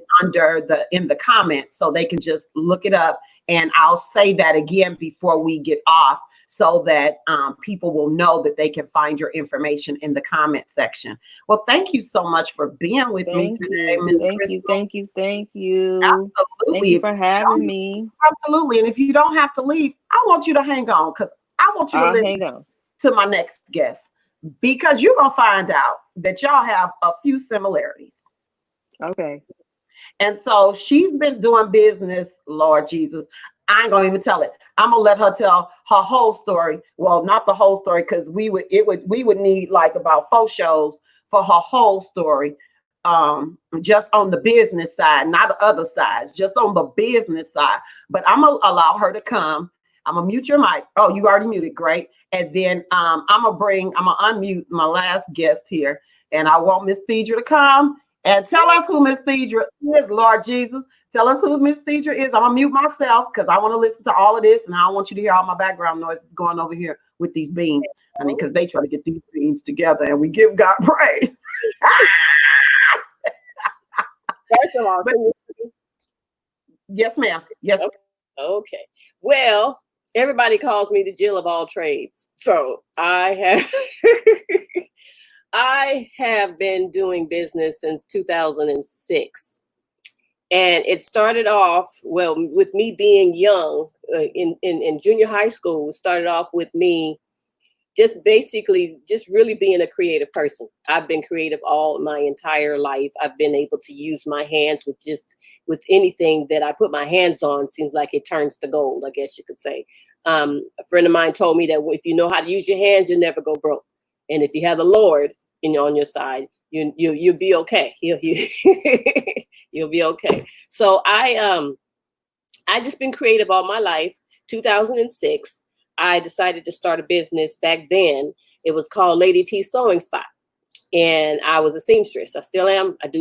in the comments, so they can just look it up. And I'll say that again before we get off, so that people will know that they can find your information in the comment section. Well, thank you so much for being with me today, Ms. Crystal. Thank you. Thank Absolutely. you for having me. Absolutely. And if you don't have to leave, I want you to hang on, because I want you to I'll listen hang on. to my next guest, because you're going to find out that y'all have a few similarities. Okay. And so she's been doing business, Lord Jesus. I ain't gonna even tell it. I'm gonna let her tell her whole story. Well, not the whole story, because we would need like about 4 shows for her whole story. Just on the business side, not the other sides, just on the business side. But I'm gonna allow her to come. I'm gonna mute your mic. Oh, you already muted, great. And then I'm gonna unmute my last guest here, and I want Miss Thedra to come and tell us who Miss Thedra is, Lord Jesus. Tell us who Miss Thedra is. I'm gonna mute myself because I want to listen to all of this, and I don't want you to hear all my background noises going over here with these beans. I mean, because they try to get these beans together, and we give God praise. First of all, But, yes, ma'am. Yes. okay. Well, everybody calls me the Jill of all trades. So I have I have been doing business since 2006. And it started off, well, with me being young in junior high school. It started off with me just really being a creative person. I've been creative all my entire life. I've been able to use my hands with anything that I put my hands on. Seems like it turns to gold, I guess you could say. A friend of mine told me that if you know how to use your hands, you'll never go broke. And if you have the Lord on your side, you'll be okay. You'll be okay. So I just been creative all my life. 2006, I decided to start a business. Back then, it was called Lady T Sewing Spot, and I was a seamstress. I still am. I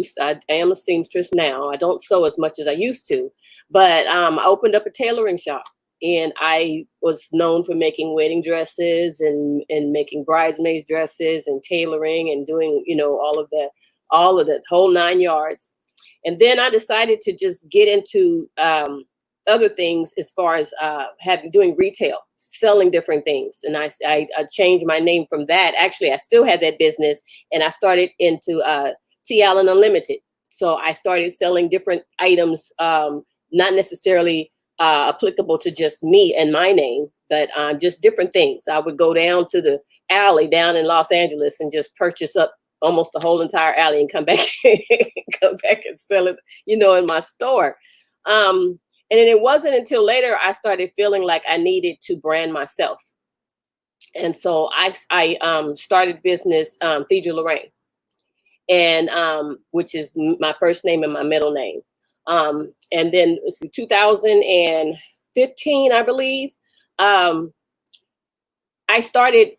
am a seamstress now. I don't sew as much as I used to, but I opened up a tailoring shop, and I was known for making wedding dresses and making bridesmaids dresses and tailoring and doing all of the whole 9 yards. And then I decided to just get into other things as far as doing retail, selling different things. And I changed my name from that. Actually, I still had that business, and I started into T. Allen Unlimited. So I started selling different items, not necessarily applicable to just me and my name, but just different things. I would go down to the alley down in Los Angeles and just purchase up almost the whole entire alley and come back and sell it, in my store. And then it wasn't until later I started feeling like I needed to brand myself. And so I started business, Thedra Lorraine, and which is my first name and my middle name. And then 2015, I believe, I started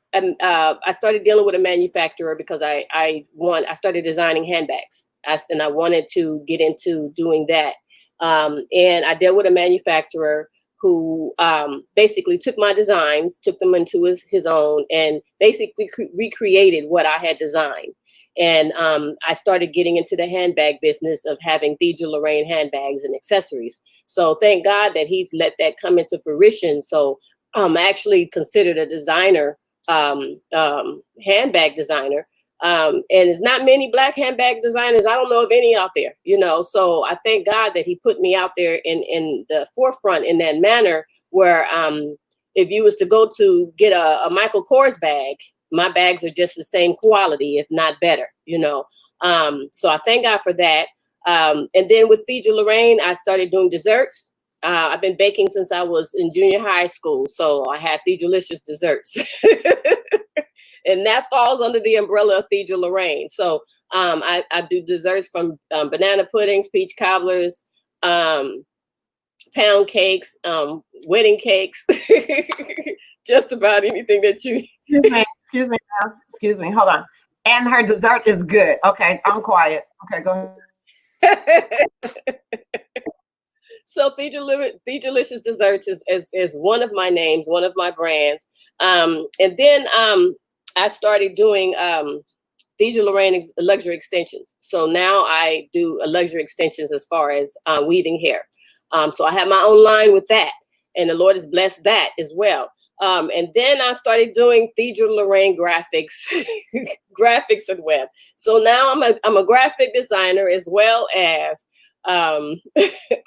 dealing with a manufacturer because I started designing handbags, and I wanted to get into doing that. And I dealt with a manufacturer who basically took my designs, took them into his own, and basically recreated what I had designed. And I started getting into the handbag business of having Thedra Lorraine handbags and accessories. So thank God that he's let that come into fruition. So I'm actually considered a designer, handbag designer. And it's not many Black handbag designers. I don't know of any out there, so I thank God that he put me out there in the forefront in that manner where if you was to go to get a Michael Kors bag, my bags are just the same quality, if not better, so I thank God for that. And then with Thedra Lorraine, I started doing desserts. I've been baking since I was in junior high school. So I have Thedra-licious desserts. And that falls under the umbrella of Thedra Lorraine. So I do desserts from banana puddings, peach cobblers, pound cakes, wedding cakes, just about anything that you... Excuse me. Hold on. And her dessert is good. Okay, I'm quiet. Okay, go ahead. So Thedra-licious Desserts is one of my names, one of my brands. And then I started doing Thedra Lorraine luxury extensions. So now I do luxury extensions as far as weaving hair. So I have my own line with that, and the Lord has blessed that as well. And then I started doing Thedra Lorraine graphics, graphics and web. So now I'm a graphic designer as well as a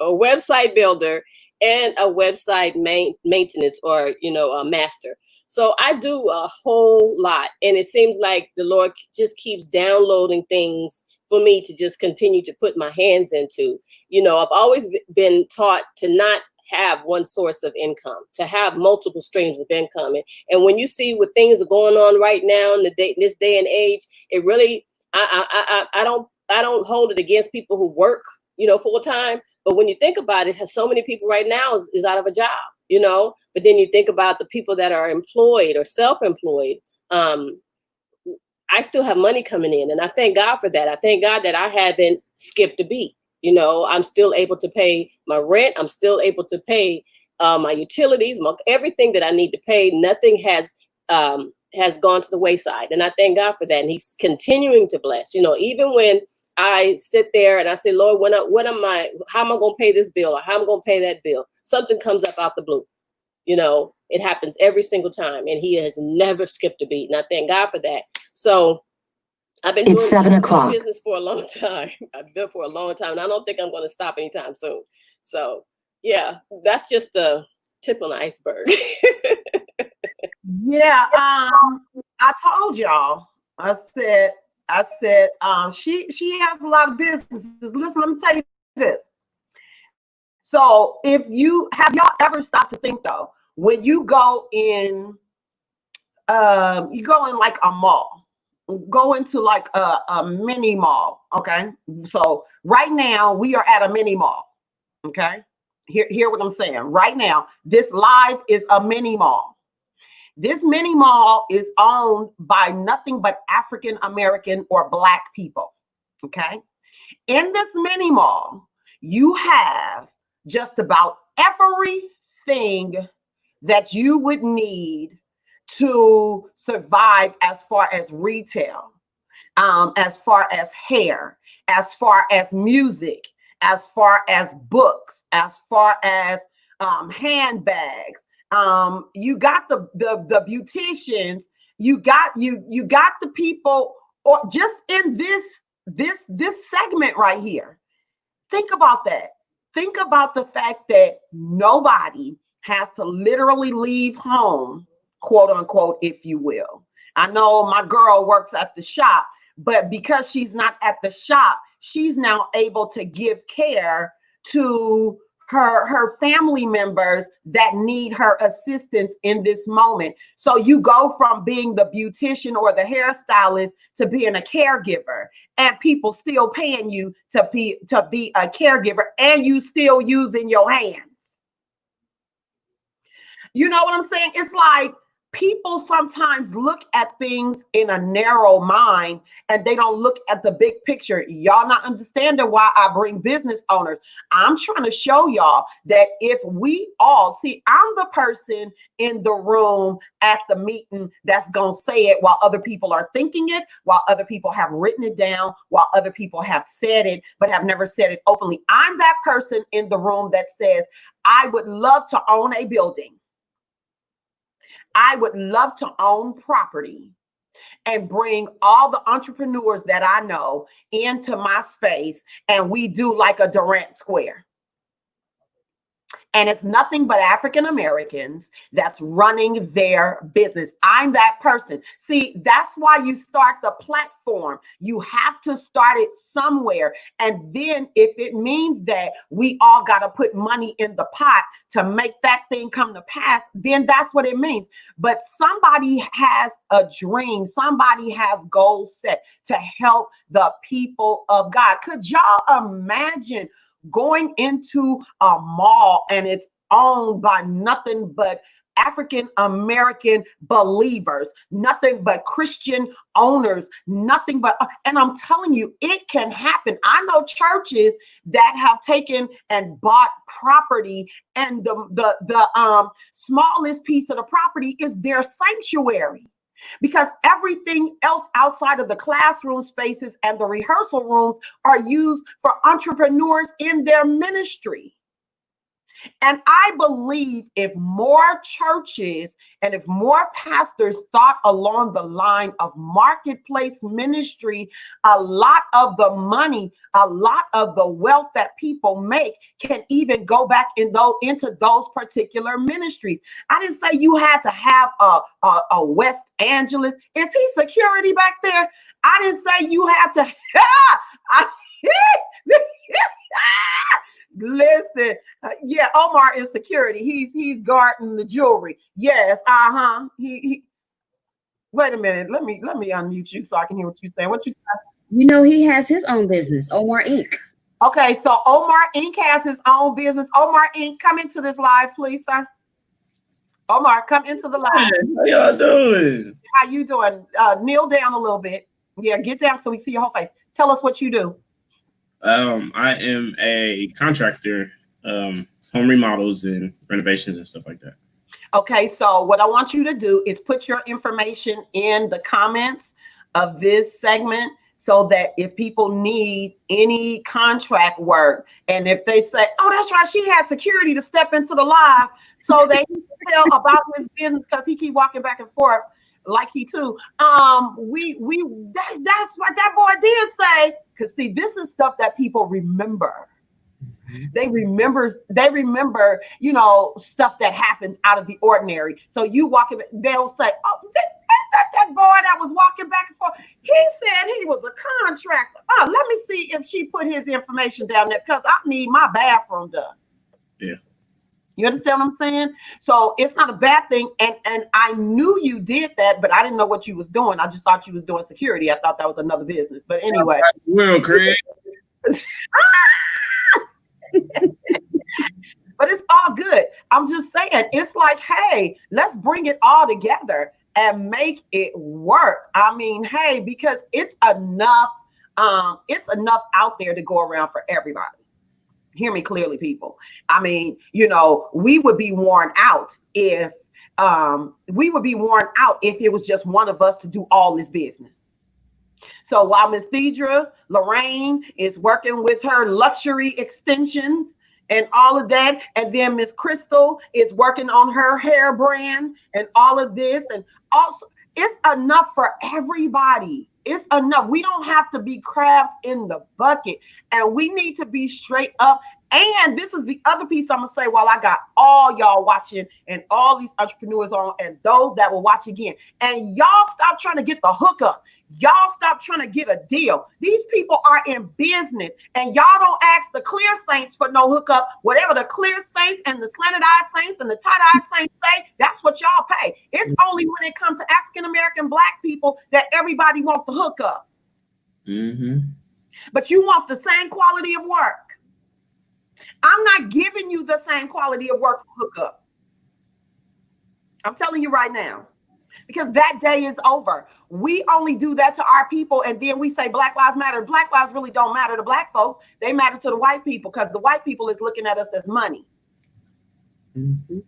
website builder and a website maintenance or a master. So I do a whole lot, and it seems like the Lord just keeps downloading things for me to just continue to put my hands into. You know, I've always been taught to not have one source of income, to have multiple streams of income. And when you see what things are going on right now in this day and age, it really, I don't hold it against people who work, you know, full time. But when you think about it, so many people right now is out of a job, you know. But then you think about the people that are employed or self-employed. I still have money coming in, and I thank God for that. I thank God that I haven't skipped a beat. You know, I'm still able to pay my rent. I'm still able to pay my utilities, everything that I need to pay. Nothing has gone to the wayside, and I thank God for that. And He's continuing to bless. You know, even when I sit there and I say, Lord, how am I going to pay this bill, or how am I going to pay that bill? Something comes up out the blue. You know, it happens every single time, and He has never skipped a beat, and I thank God for that. So I've been doing business for a long time. I've been for a long time, and I don't think I'm going to stop anytime soon. So yeah, that's just a tip on the iceberg. Yeah, I told y'all. I said, she has a lot of businesses. Listen, let me tell you this. So if y'all ever stop to think though, when you go in like a mall, go into like a mini mall, okay? So right now we are at a mini mall, okay? Hear what I'm saying. Right now, this live is a mini mall. This mini mall is owned by nothing but African American or Black people, okay? In this mini mall, you have just about everything that you would need to survive as far as retail, as far as hair, as far as music, as far as books, as far as handbags. You got the beauticians, you got the people, or just in this segment right here. Think about that. Think about the fact that nobody has to literally leave home, quote unquote, if you will. I know my girl works at the shop, but because she's not at the shop, she's now able to give care to her family members that need her assistance in this moment. So you go from being the beautician or the hairstylist to being a caregiver, and people still paying you to be a caregiver, and you still using your hands. You know what I'm saying? It's like people sometimes look at things in a narrow mind, and they don't look at the big picture. Y'all not understanding why I bring business owners. I'm trying to show y'all that if we all see, I'm the person in the room at the meeting that's going to say it while other people are thinking it, while other people have written it down, while other people have said it, but have never said it openly. I'm that person in the room that says, I would love to own a building. I would love to own property and bring all the entrepreneurs that I know into my space, and we do like a Durant Square. And it's nothing but African Americans that's running their business. I'm that person. See, that's why you start the platform. You have to start it somewhere. And then if it means that we all got to put money in the pot to make that thing come to pass, then that's what it means. But somebody has a dream. Somebody has goals set to help the people of God. Could y'all imagine going into a mall and it's owned by nothing but African American believers, nothing but Christian owners, nothing but, and I'm telling you, it can happen. I know churches that have taken and bought property, and the smallest piece of the property is their sanctuary. Because everything else outside of the classroom spaces and the rehearsal rooms are used for entrepreneurs in their ministry. And I believe if more churches and if more pastors thought along the line of marketplace ministry, a lot of the money, a lot of the wealth that people make can even go back into those particular ministries. I didn't say you had to have a West Angeles. Is he security back there? I didn't say you had to. I, listen, yeah, Omar is security. He's guarding the jewelry. Yes, he wait a minute. Let me unmute you so I can hear what you're saying. What you say? You know, he has his own business, Omar Inc. Okay, so Omar Inc. has his own business. Omar Inc., come into this live, please, sir. Omar, come into the live. How y'all doing? How you doing? Kneel down a little bit. Yeah, get down so we see your whole face. Tell us what you do. I am a contractor, home remodels and renovations and stuff like that. Okay, so what I want you to do is put your information in the comments of this segment so that if people need any contract work, and if they say, oh, that's right, she has security to step into the live so they can tell about his business because he keep walking back and forth like he too. That's what that boy did say. Because see, this is stuff that people remember. They remember, you know, stuff that happens out of the ordinary. So you walking, they'll say, oh, that boy that was walking back and forth, he said he was a contractor. Oh, let me see if she put his information down there because I need my bathroom done. Yeah. You understand what I'm saying? So it's not a bad thing. And I knew you did that, but I didn't know what you was doing. I just thought you was doing security. I thought that was another business. But anyway. Well, Craig. But it's all good. I'm just saying, it's like, hey, let's bring it all together and make it work. I mean, hey, because it's enough out there to go around for everybody. Hear me clearly, people. I mean, you know, we would be worn out if it was just one of us to do all this business. So while Miss Deidre Lorraine is working with her luxury extensions and all of that, and then Miss Crystal is working on her hair brand and all of this, and also it's enough for everybody. It's enough. We don't have to be crabs in the bucket, and we need to be straight up. And this is the other piece I'm gonna say while I got all y'all watching and all these entrepreneurs on and those that will watch again. And y'all stop trying to get the hookup. Y'all stop trying to get a deal. These people are in business, and y'all don't ask the clear saints for no hookup. Whatever the clear saints and the slanted-eyed saints and the tight-eyed saints say, that's what y'all pay. It's only when it comes to African-American Black people that everybody wants the hookup. Mm-hmm. But you want the same quality of work. I'm not giving you the same quality of work for hookup. I'm telling you right now, because that day is over. We only do that to our people, and then we say Black Lives Matter. Black lives really don't matter to Black folks. They matter to the white people because the white people is looking at us as money. Mm-hmm.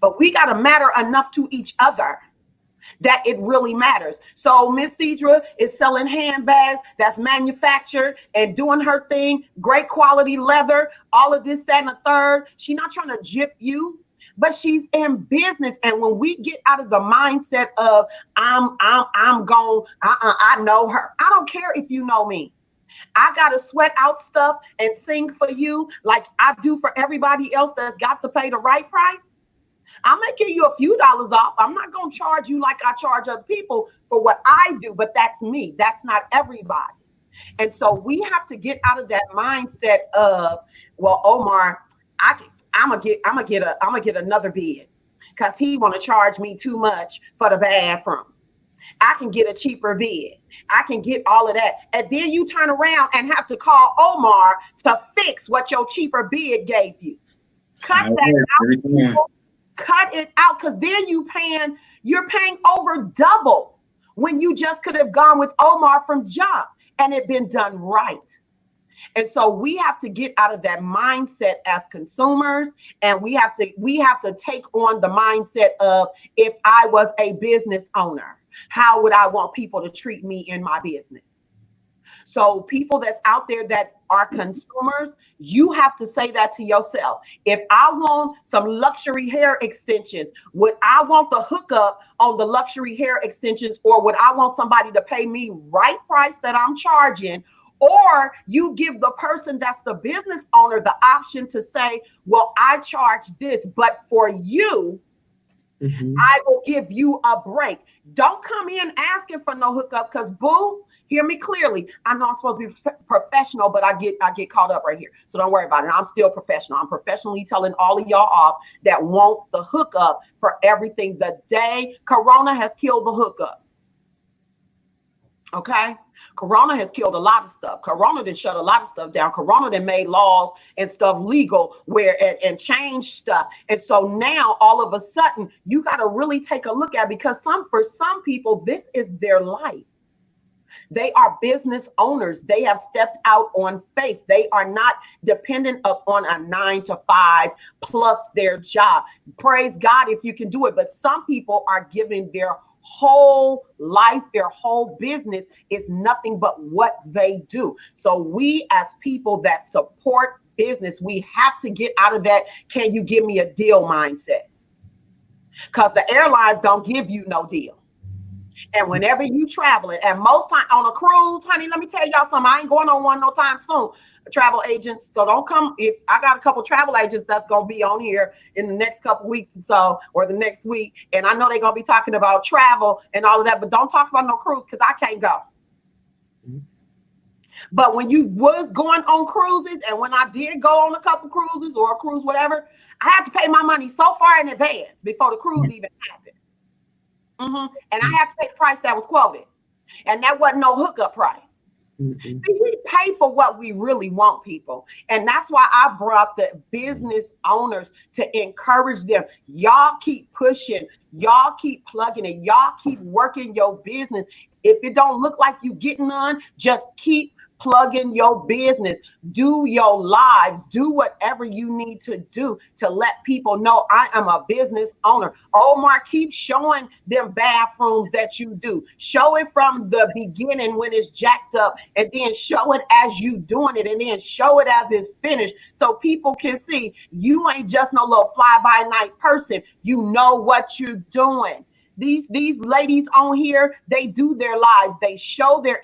But we got to matter enough to each other that it really matters. So Miss Deidre is selling handbags that's manufactured and doing her thing, great quality leather, all of this, that, and the third. She's not trying to gyp you, but she's in business. And when we get out of the mindset of I know her. I don't care if you know me. I gotta sweat out stuff and sing for you like I do for everybody else that's got to pay the right price. I may give you a few dollars off. I'm not going to charge you like I charge other people for what I do, but that's me. That's not everybody. And so we have to get out of that mindset of, well, Omar, I'm gonna get another bid because he want to charge me too much for the bathroom. I can get a cheaper bid. I can get all of that. And then you turn around and have to call Omar to fix what your cheaper bid gave you. Cut that out. Cut it out, because then you're paying over double when you just could have gone with Omar from jump and it been done right. And so we have to get out of that mindset as consumers, and we have to take on the mindset of, if I was a business owner, how would I want people to treat me in my business? So people that's out there that are consumers, you have to say that to yourself. If I want some luxury hair extensions, would I want the hookup on the luxury hair extensions, or would I want somebody to pay me right price that I'm charging? Or you give the person that's the business owner the option to say, well, I charge this, but for you, I will give you a break. Don't come in asking for no hookup, because boo, hear me clearly. I know I'm supposed to be professional, but I get caught up right here. So don't worry about it. I'm still professional. I'm professionally telling all of y'all off that want the hookup for everything. The day Corona has killed the hookup. Okay? Corona has killed a lot of stuff. Corona done shut a lot of stuff down. Corona done made laws and stuff legal where and changed stuff. And so now all of a sudden you got to really take a look at, because for some people, this is their life. They are business owners. They have stepped out on faith. They are not dependent upon a 9-to-5 plus their job. Praise God if you can do it. But some people are giving their whole life, their whole business is nothing but what they do. So we as people that support business, we have to get out of that "can you give me a deal" mindset, because the airlines don't give you no deal. And whenever you traveling, and most time on a cruise, honey, let me tell y'all something. I ain't going on one no time soon. Travel agents, so don't come. If I got a couple travel agents that's gonna be on here in the next couple weeks or so, or the next week, and I know they're gonna be talking about travel and all of that, but don't talk about no cruise, because I can't go. But when you was going on cruises, and when I did go on a couple cruises or a cruise, whatever, I had to pay my money so far in advance before the cruise even happened. And I had to pay the price that was quoted, and that wasn't no hookup price. See, we pay for what we really want, people. And that's why I brought the business owners to encourage them. Y'all keep pushing. Y'all keep plugging it. Y'all keep working your business. If it don't look like you getting on, just keep plugging your business. Do your lives. Do whatever you need to do to let people know I am a business owner. Omar, keep showing them bathrooms that you do. Show it from the beginning when it's jacked up, and then show it as you doing it, and then show it as it's finished, so people can see you ain't just no little fly-by-night person. You know what you're doing. These ladies on here, they do their lives. They show their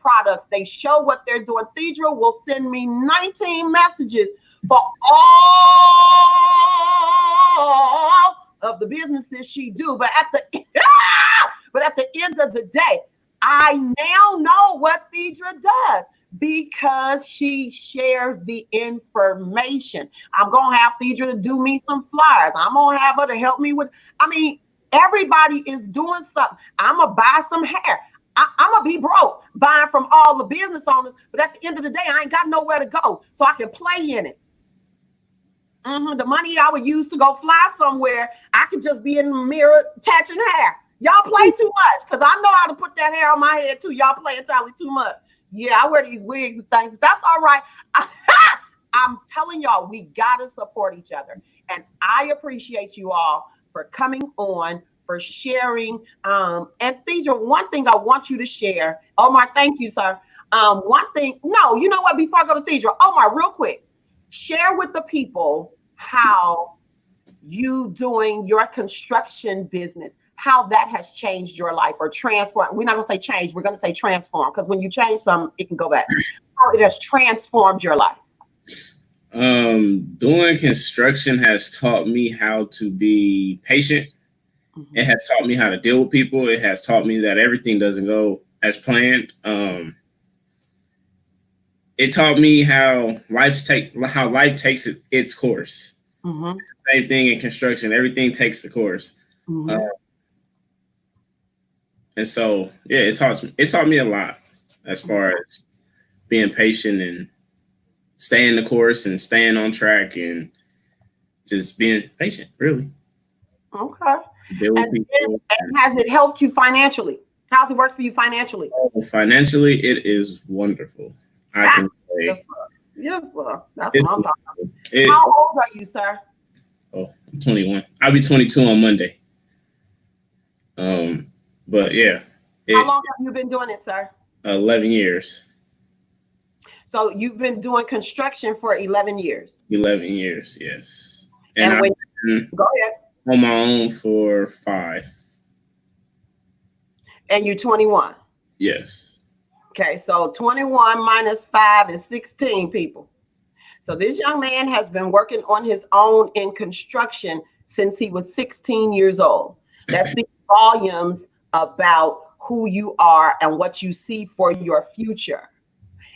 products. They show what they're doing. Thedra will send me 19 messages for all of the businesses she do. But at the end of the day, I now know what Thedra does, because she shares the information. I'm gonna have Thedra to do me some flyers. I'm gonna have her to help me with. Everybody is doing something. I'm going to buy some hair. I'm going to be broke buying from all the business owners. But at the end of the day, I ain't got nowhere to go, so I can play in it. The money I would use to go fly somewhere, I could just be in the mirror attaching hair. Y'all play too much, because I know how to put that hair on my head too. Y'all play entirely too much. Yeah, I wear these wigs and things, but that's all right. I'm telling y'all, we got to support each other. And I appreciate you all for coming on, for sharing. And Thedra, one thing I want you to share. Omar, thank you, sir. One thing, no, you know what? Before I go to Thedra, Omar, real quick, share with the people how you doing your construction business, how that has changed your life or transformed. We're not gonna say change, we're gonna say transform, because when you change something, it can go back. How it has transformed your life. Doing construction has taught me how to be patient. It has taught me how to deal with people. It has taught me that everything doesn't go as planned. It taught me how life takes its course. It's the same thing in construction. Everything takes the course. And so, yeah, it taught me a lot as far as being patient and staying the course and staying on track and just being patient, really. Okay. And has it helped you financially? How's it worked for you financially? Oh, financially, it is wonderful. I can say. Yes, sir. That's what I'm talking about. How old are you, sir? Oh, I'm 21. I'll be 22 on Monday. But yeah. How long have you been doing it, sir? 11 years. So you've been doing construction for 11 years. 11 years, yes. And I've been go ahead. On my own for 5. And you're 21? Yes. Okay, so 21 minus 5 is 16 people. So this young man has been working on his own in construction since he was 16 years old. That speaks volumes about who you are and what you see for your future,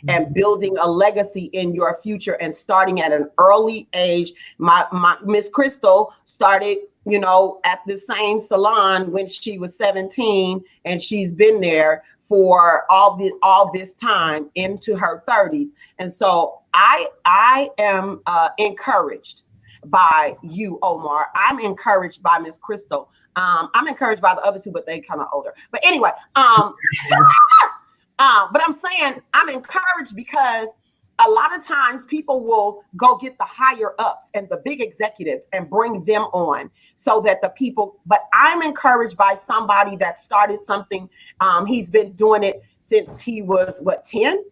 and building a legacy in your future, and starting at an early age. My Miss Crystal started, you know, at the same salon when she was 17, and she's been there for all this time into her 30s. And so I am encouraged by you, Omar. I'm encouraged by Miss Crystal. I'm encouraged by the other two, but they kind of older. But anyway, but I'm saying I'm encouraged because a lot of times people will go get the higher ups and the big executives and bring them on so that the people, but I'm encouraged by somebody that started something. He's been doing it since he was, what, 10?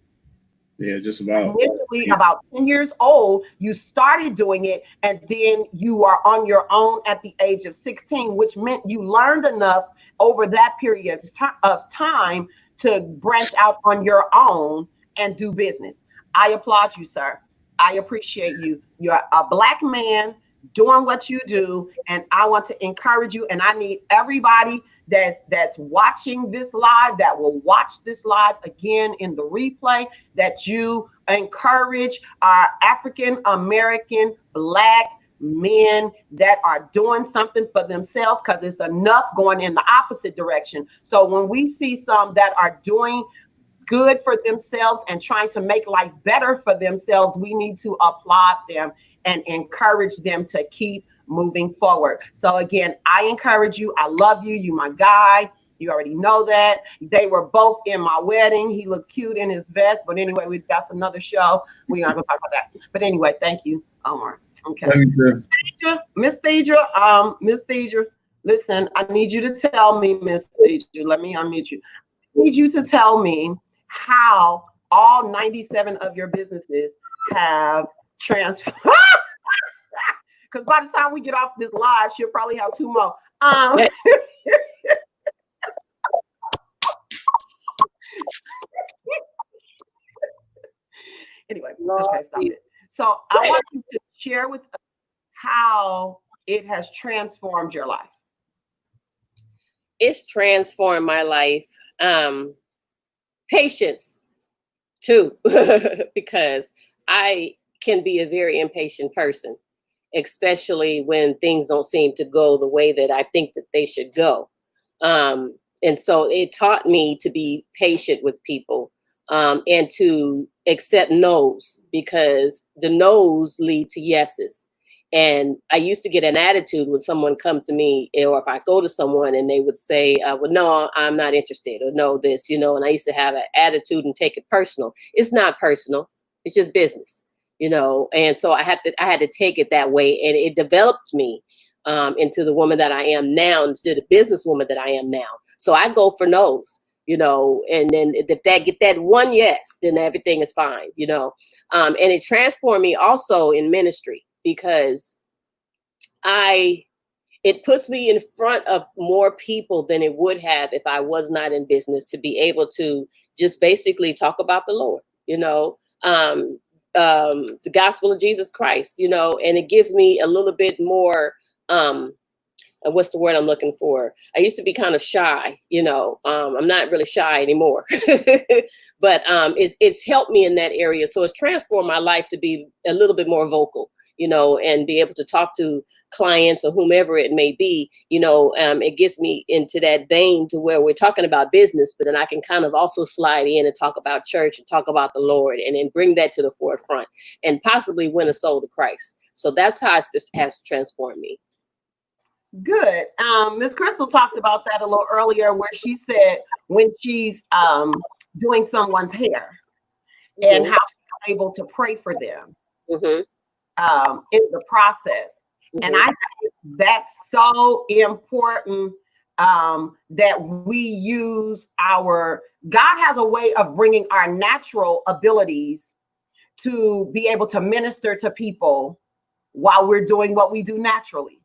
Yeah, just about. Initially, about 10 years old, you started doing it, and then you are on your own at the age of 16, which meant you learned enough over that period of time to branch out on your own and do business. I applaud you, sir. I appreciate you. You're a Black man doing what you do, and I want to encourage you. And I need everybody that's watching this live, that will watch this live again in the replay, that you encourage our African American Black men that are doing something for themselves, because it's enough going in the opposite direction. So when we see some that are doing good for themselves and trying to make life better for themselves, we need to applaud them and encourage them to keep moving forward. So again, I encourage you. I love you. You my guy. You already know that. They were both in my wedding. He looked cute in his vest. But anyway, that's another show. We're not going to talk about that. But anyway, thank you, Omar. Okay. Miss Deidre, Miss Deidre, listen, I need you to tell me, Miss Deidre, let me unmute you. I need you to tell me how all 97 of your businesses have transformed. Because by the time we get off this live, she'll probably have 2 more. Anyway, okay, stop it. So I want you to share with us how it has transformed your life. It's transformed my life. Patience, too, because I can be a very impatient person, especially when things don't seem to go the way that I think that they should go. And so it taught me to be patient with people, and to accept no's, because the no's lead to yeses. And I used to get an attitude when someone comes to me, or if I go to someone and they would say, well, no, I'm not interested, or no, this, you know, and I used to have an attitude and take it personal. It's not personal. It's just business, you know? And so I had to take it that way. And it developed me into the woman that I am now, into the businesswoman that I am now. So I go for no's, you know, and then if that get that one yes, then everything is fine, you know? And it transformed me also in ministry, because it puts me in front of more people than it would have if I was not in business, to be able to just basically talk about the Lord, you know, the gospel of Jesus Christ, you know, and it gives me a little bit more, what's the word I'm looking for? I used to be kind of shy, you know, I'm not really shy anymore, but it's helped me in that area. So it's transformed my life to be a little bit more vocal, you know, and be able to talk to clients or whomever it may be, you know. It gets me into that vein to where we're talking about business, but then I can kind of also slide in and talk about church and talk about the Lord, and then bring that to the forefront and possibly win a soul to Christ. So that's how it just has transformed me. Good. Miss Crystal talked about that a little earlier, where she said when she's doing someone's hair, and how she's able to pray for them in the process. And I think that's so important, that we use God has a way of bringing our natural abilities to be able to minister to people while we're doing what we do naturally.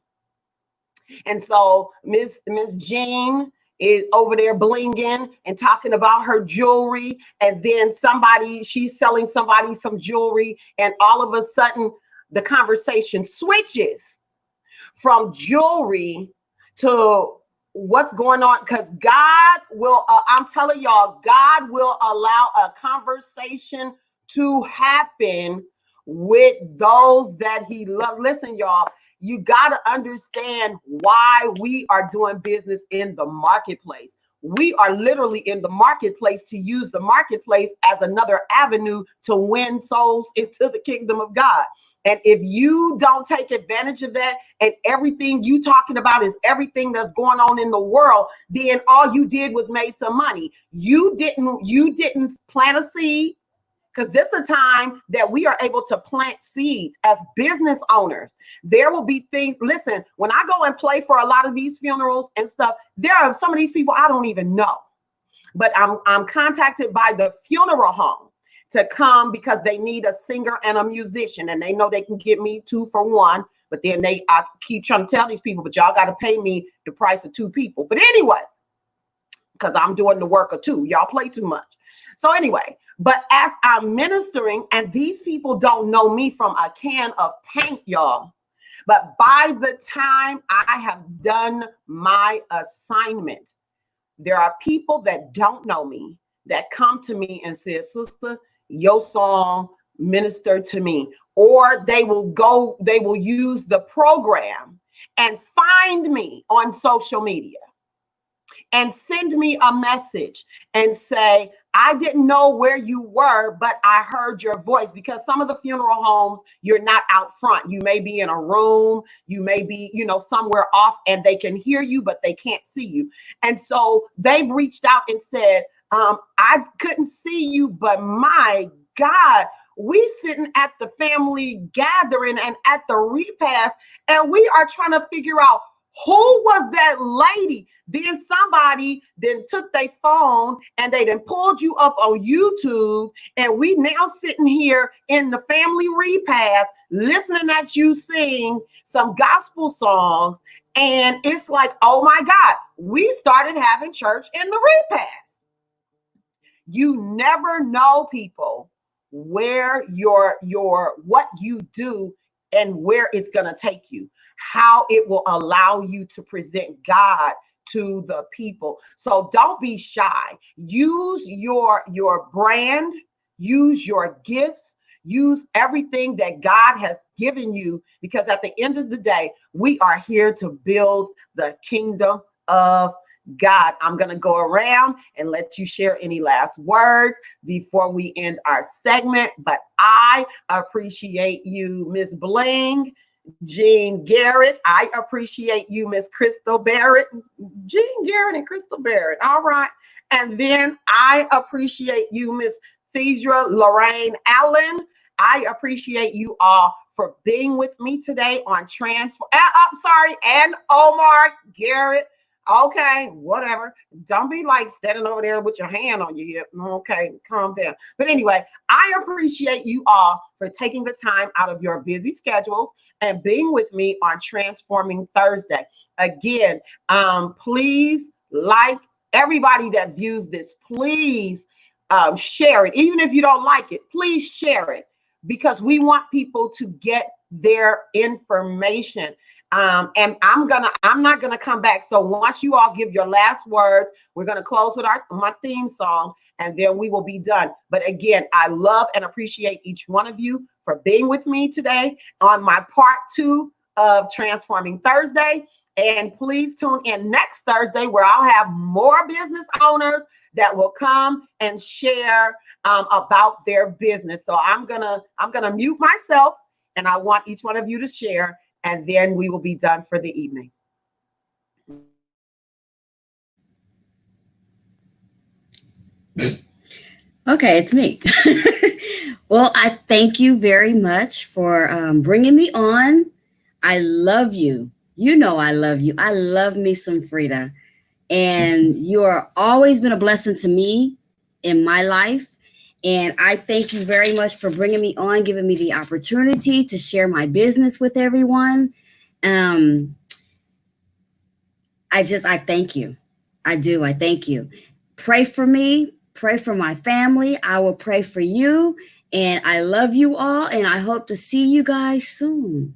And so Miss Jean is over there blinging and talking about her jewelry, and then she's selling somebody some jewelry, and all of a sudden the conversation switches from jewelry to what's going on, because God will, I'm telling y'all, God will allow a conversation to happen with those that he loves. Listen, y'all, you got to understand why we are doing business in the marketplace. We are literally in the marketplace to use the marketplace as another avenue to win souls into the kingdom of God. And if you don't take advantage of that, and everything you talking about is everything that's going on in the world, then all you did was made some money. You didn't plant a seed, because this is the time that we are able to plant seeds as business owners. There will be things. Listen, when I go and play for a lot of these funerals and stuff, there are some of these people I don't even know, but I'm contacted by the funeral home to come because they need a singer and a musician, and they know they can get me 2 for 1. But then I keep trying to tell these people, but y'all got to pay me the price of 2 people. But anyway, because I'm doing the work of 2, y'all play too much. So anyway, but as I'm ministering, and these people don't know me from a can of paint, y'all. But by the time I have done my assignment, there are people that don't know me that come to me and say, sister, your song ministered to me. Or they will use the program and find me on social media and send me a message and say, I didn't know where you were, but I heard your voice. Because some of the funeral homes, you're not out front. You may be in a room, you may be, somewhere off, and they can hear you, but they can't see you. And so they've reached out and said, I couldn't see you, but my God, we sitting at the family gathering and at the repast, and we are trying to figure out who was that lady. Then somebody then took their phone and they then pulled you up on YouTube, and we now sitting here in the family repast listening at you sing some gospel songs. And it's like, oh my God, we started having church in the repast. You never know, people, where what you do and where it's going to take you, how it will allow you to present God to the people. So don't be shy. Use your brand, use your gifts, use everything that God has given you, because at the end of the day, we are here to build the kingdom of God. I'm going to go around and let you share any last words before we end our segment. But I appreciate you, Miss Bling, Jean Garrett. I appreciate you, Miss Crystal Barrett. Jean Garrett and Crystal Barrett. All right. And then I appreciate you, Miss Phaedra Lorraine Allen. I appreciate you all for being with me today on Transform. I'm sorry. And Omar Garrett. Okay, whatever. Don't be like standing over there with your hand on your hip. Okay, calm down. But anyway, I appreciate you all for taking the time out of your busy schedules and being with me on Transforming Thursday. Again, please, like, everybody that views this, please share it. Even if you don't like it, please share it, because we want people to get their information. And I'm not gonna come back. So once you all give your last words, we're gonna close with my theme song, and then we will be done. But again, I love and appreciate each one of you for being with me today on my part 2 of Transforming Thursday. And please tune in next Thursday, where I'll have more business owners that will come and share about their business. So I'm gonna mute myself, and I want each one of you to share, and then we will be done for the evening. Okay, it's me. Well, I thank you very much for bringing me on. I love you. You know I love you. I love me some Frida. And you are always been a blessing to me in my life. And I thank you very much for bringing me on, giving me the opportunity to share my business with everyone. I thank you. I do. I thank you. Pray for me. Pray for my family. I will pray for you. And I love you all. And I hope to see you guys soon.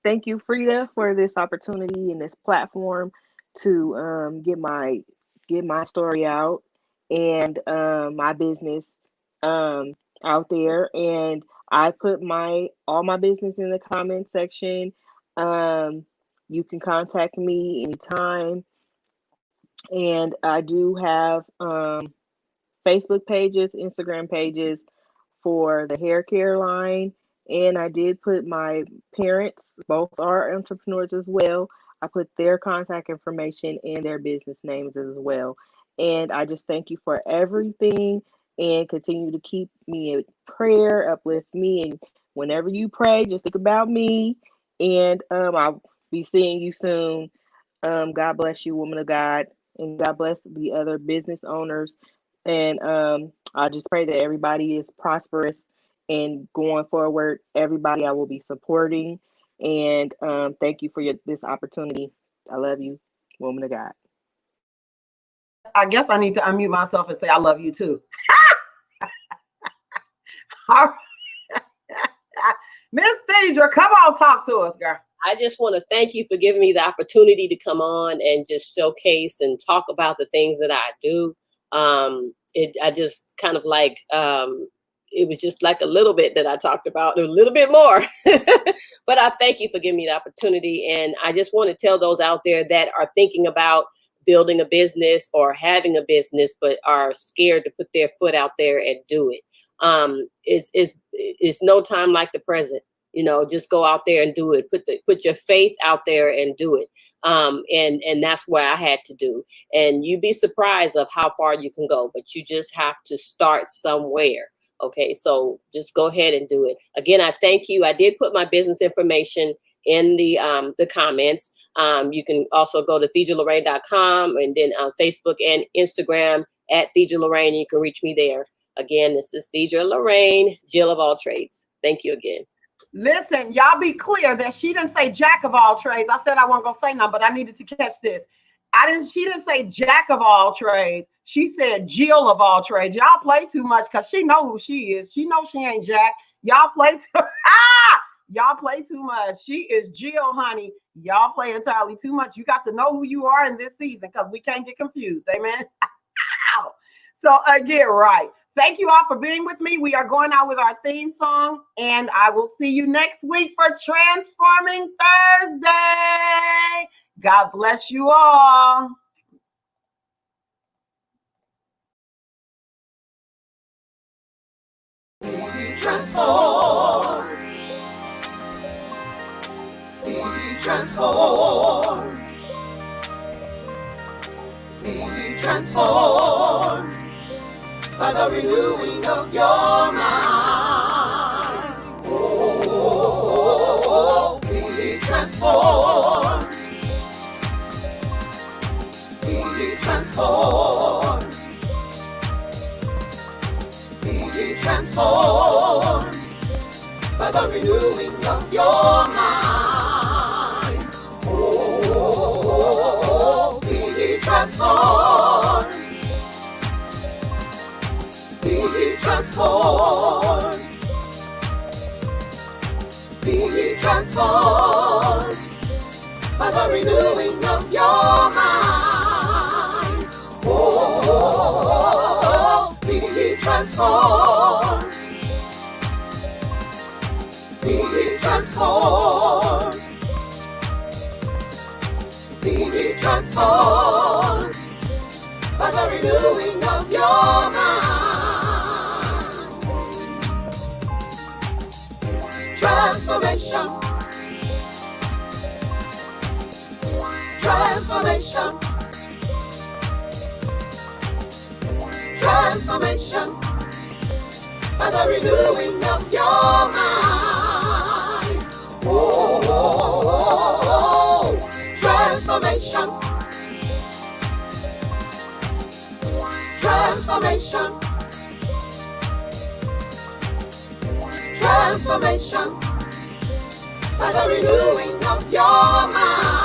thank you, Frida, for this opportunity and this platform to get my story out and my business out there. And I put all my business in the comment section. You can contact me anytime. And I do have Facebook pages, Instagram pages for the hair care line. And I did put my parents, both are entrepreneurs as well. I put their contact information and their business names as well. And I just thank you for everything and continue to keep me in prayer, uplift me. And whenever you pray, just think about me. And I'll be seeing you soon. God bless you, woman of God. And God bless the other business owners. And I just pray that everybody is prosperous and going forward. Everybody I will be supporting. And thank you for this opportunity. I love you, woman of God. I guess I need to unmute myself and say I love you too. All right. Miss Deidre, come on, talk to us, girl. I just want to thank you for giving me the opportunity to come on and just showcase and talk about the things that I do. I just kind of like, it was just like a little bit that I talked about, a little bit more. But I thank you for giving me the opportunity. And I just want to tell those out there that are thinking about building a business or having a business, but are scared to put their foot out there and do it. It's no time like the present. You know, just go out there and do it. Put your faith out there and do it. And that's what I had to do. And you'd be surprised of how far you can go, but you just have to start somewhere. Okay, so just go ahead and do it. Again, I thank you. I did put my business information in the comments. You can also go to ThejaLorraine.com and then on Facebook and Instagram at Theja Lorraine. You can reach me there. Again, this is Theja Lorraine, Jill of all trades. Thank you again. Listen, y'all be clear that she didn't say jack of all trades. I said I wasn't gonna say nothing, but I needed to catch this. She didn't say jack of all trades. She said Jill of all trades. Y'all play too much because she know who she is. She knows she ain't Jack. Y'all play too y'all play too much. She is Jill, honey. Y'all play entirely too much. You got to know who you are in this season because we can't get confused. Amen. So again, right. Thank you all for being with me. We are going out with our theme song, and I will see you next week for Transforming Thursday. God bless you all. Be transformed. Be transformed. Be transformed by the renewing of your mind. Oh, be transformed. Be transformed. Be transformed by the renewing of your mind. Oh, be transformed. Be transformed. Be transformed by the renewing of your mind. Oh, be transformed. Be transformed. Be transformed by the renewing of your mind. Transformation. Transformation. Transformation by the renewing of your mind. Oh, transformation. Transformation. Transformation by the renewing of your mind.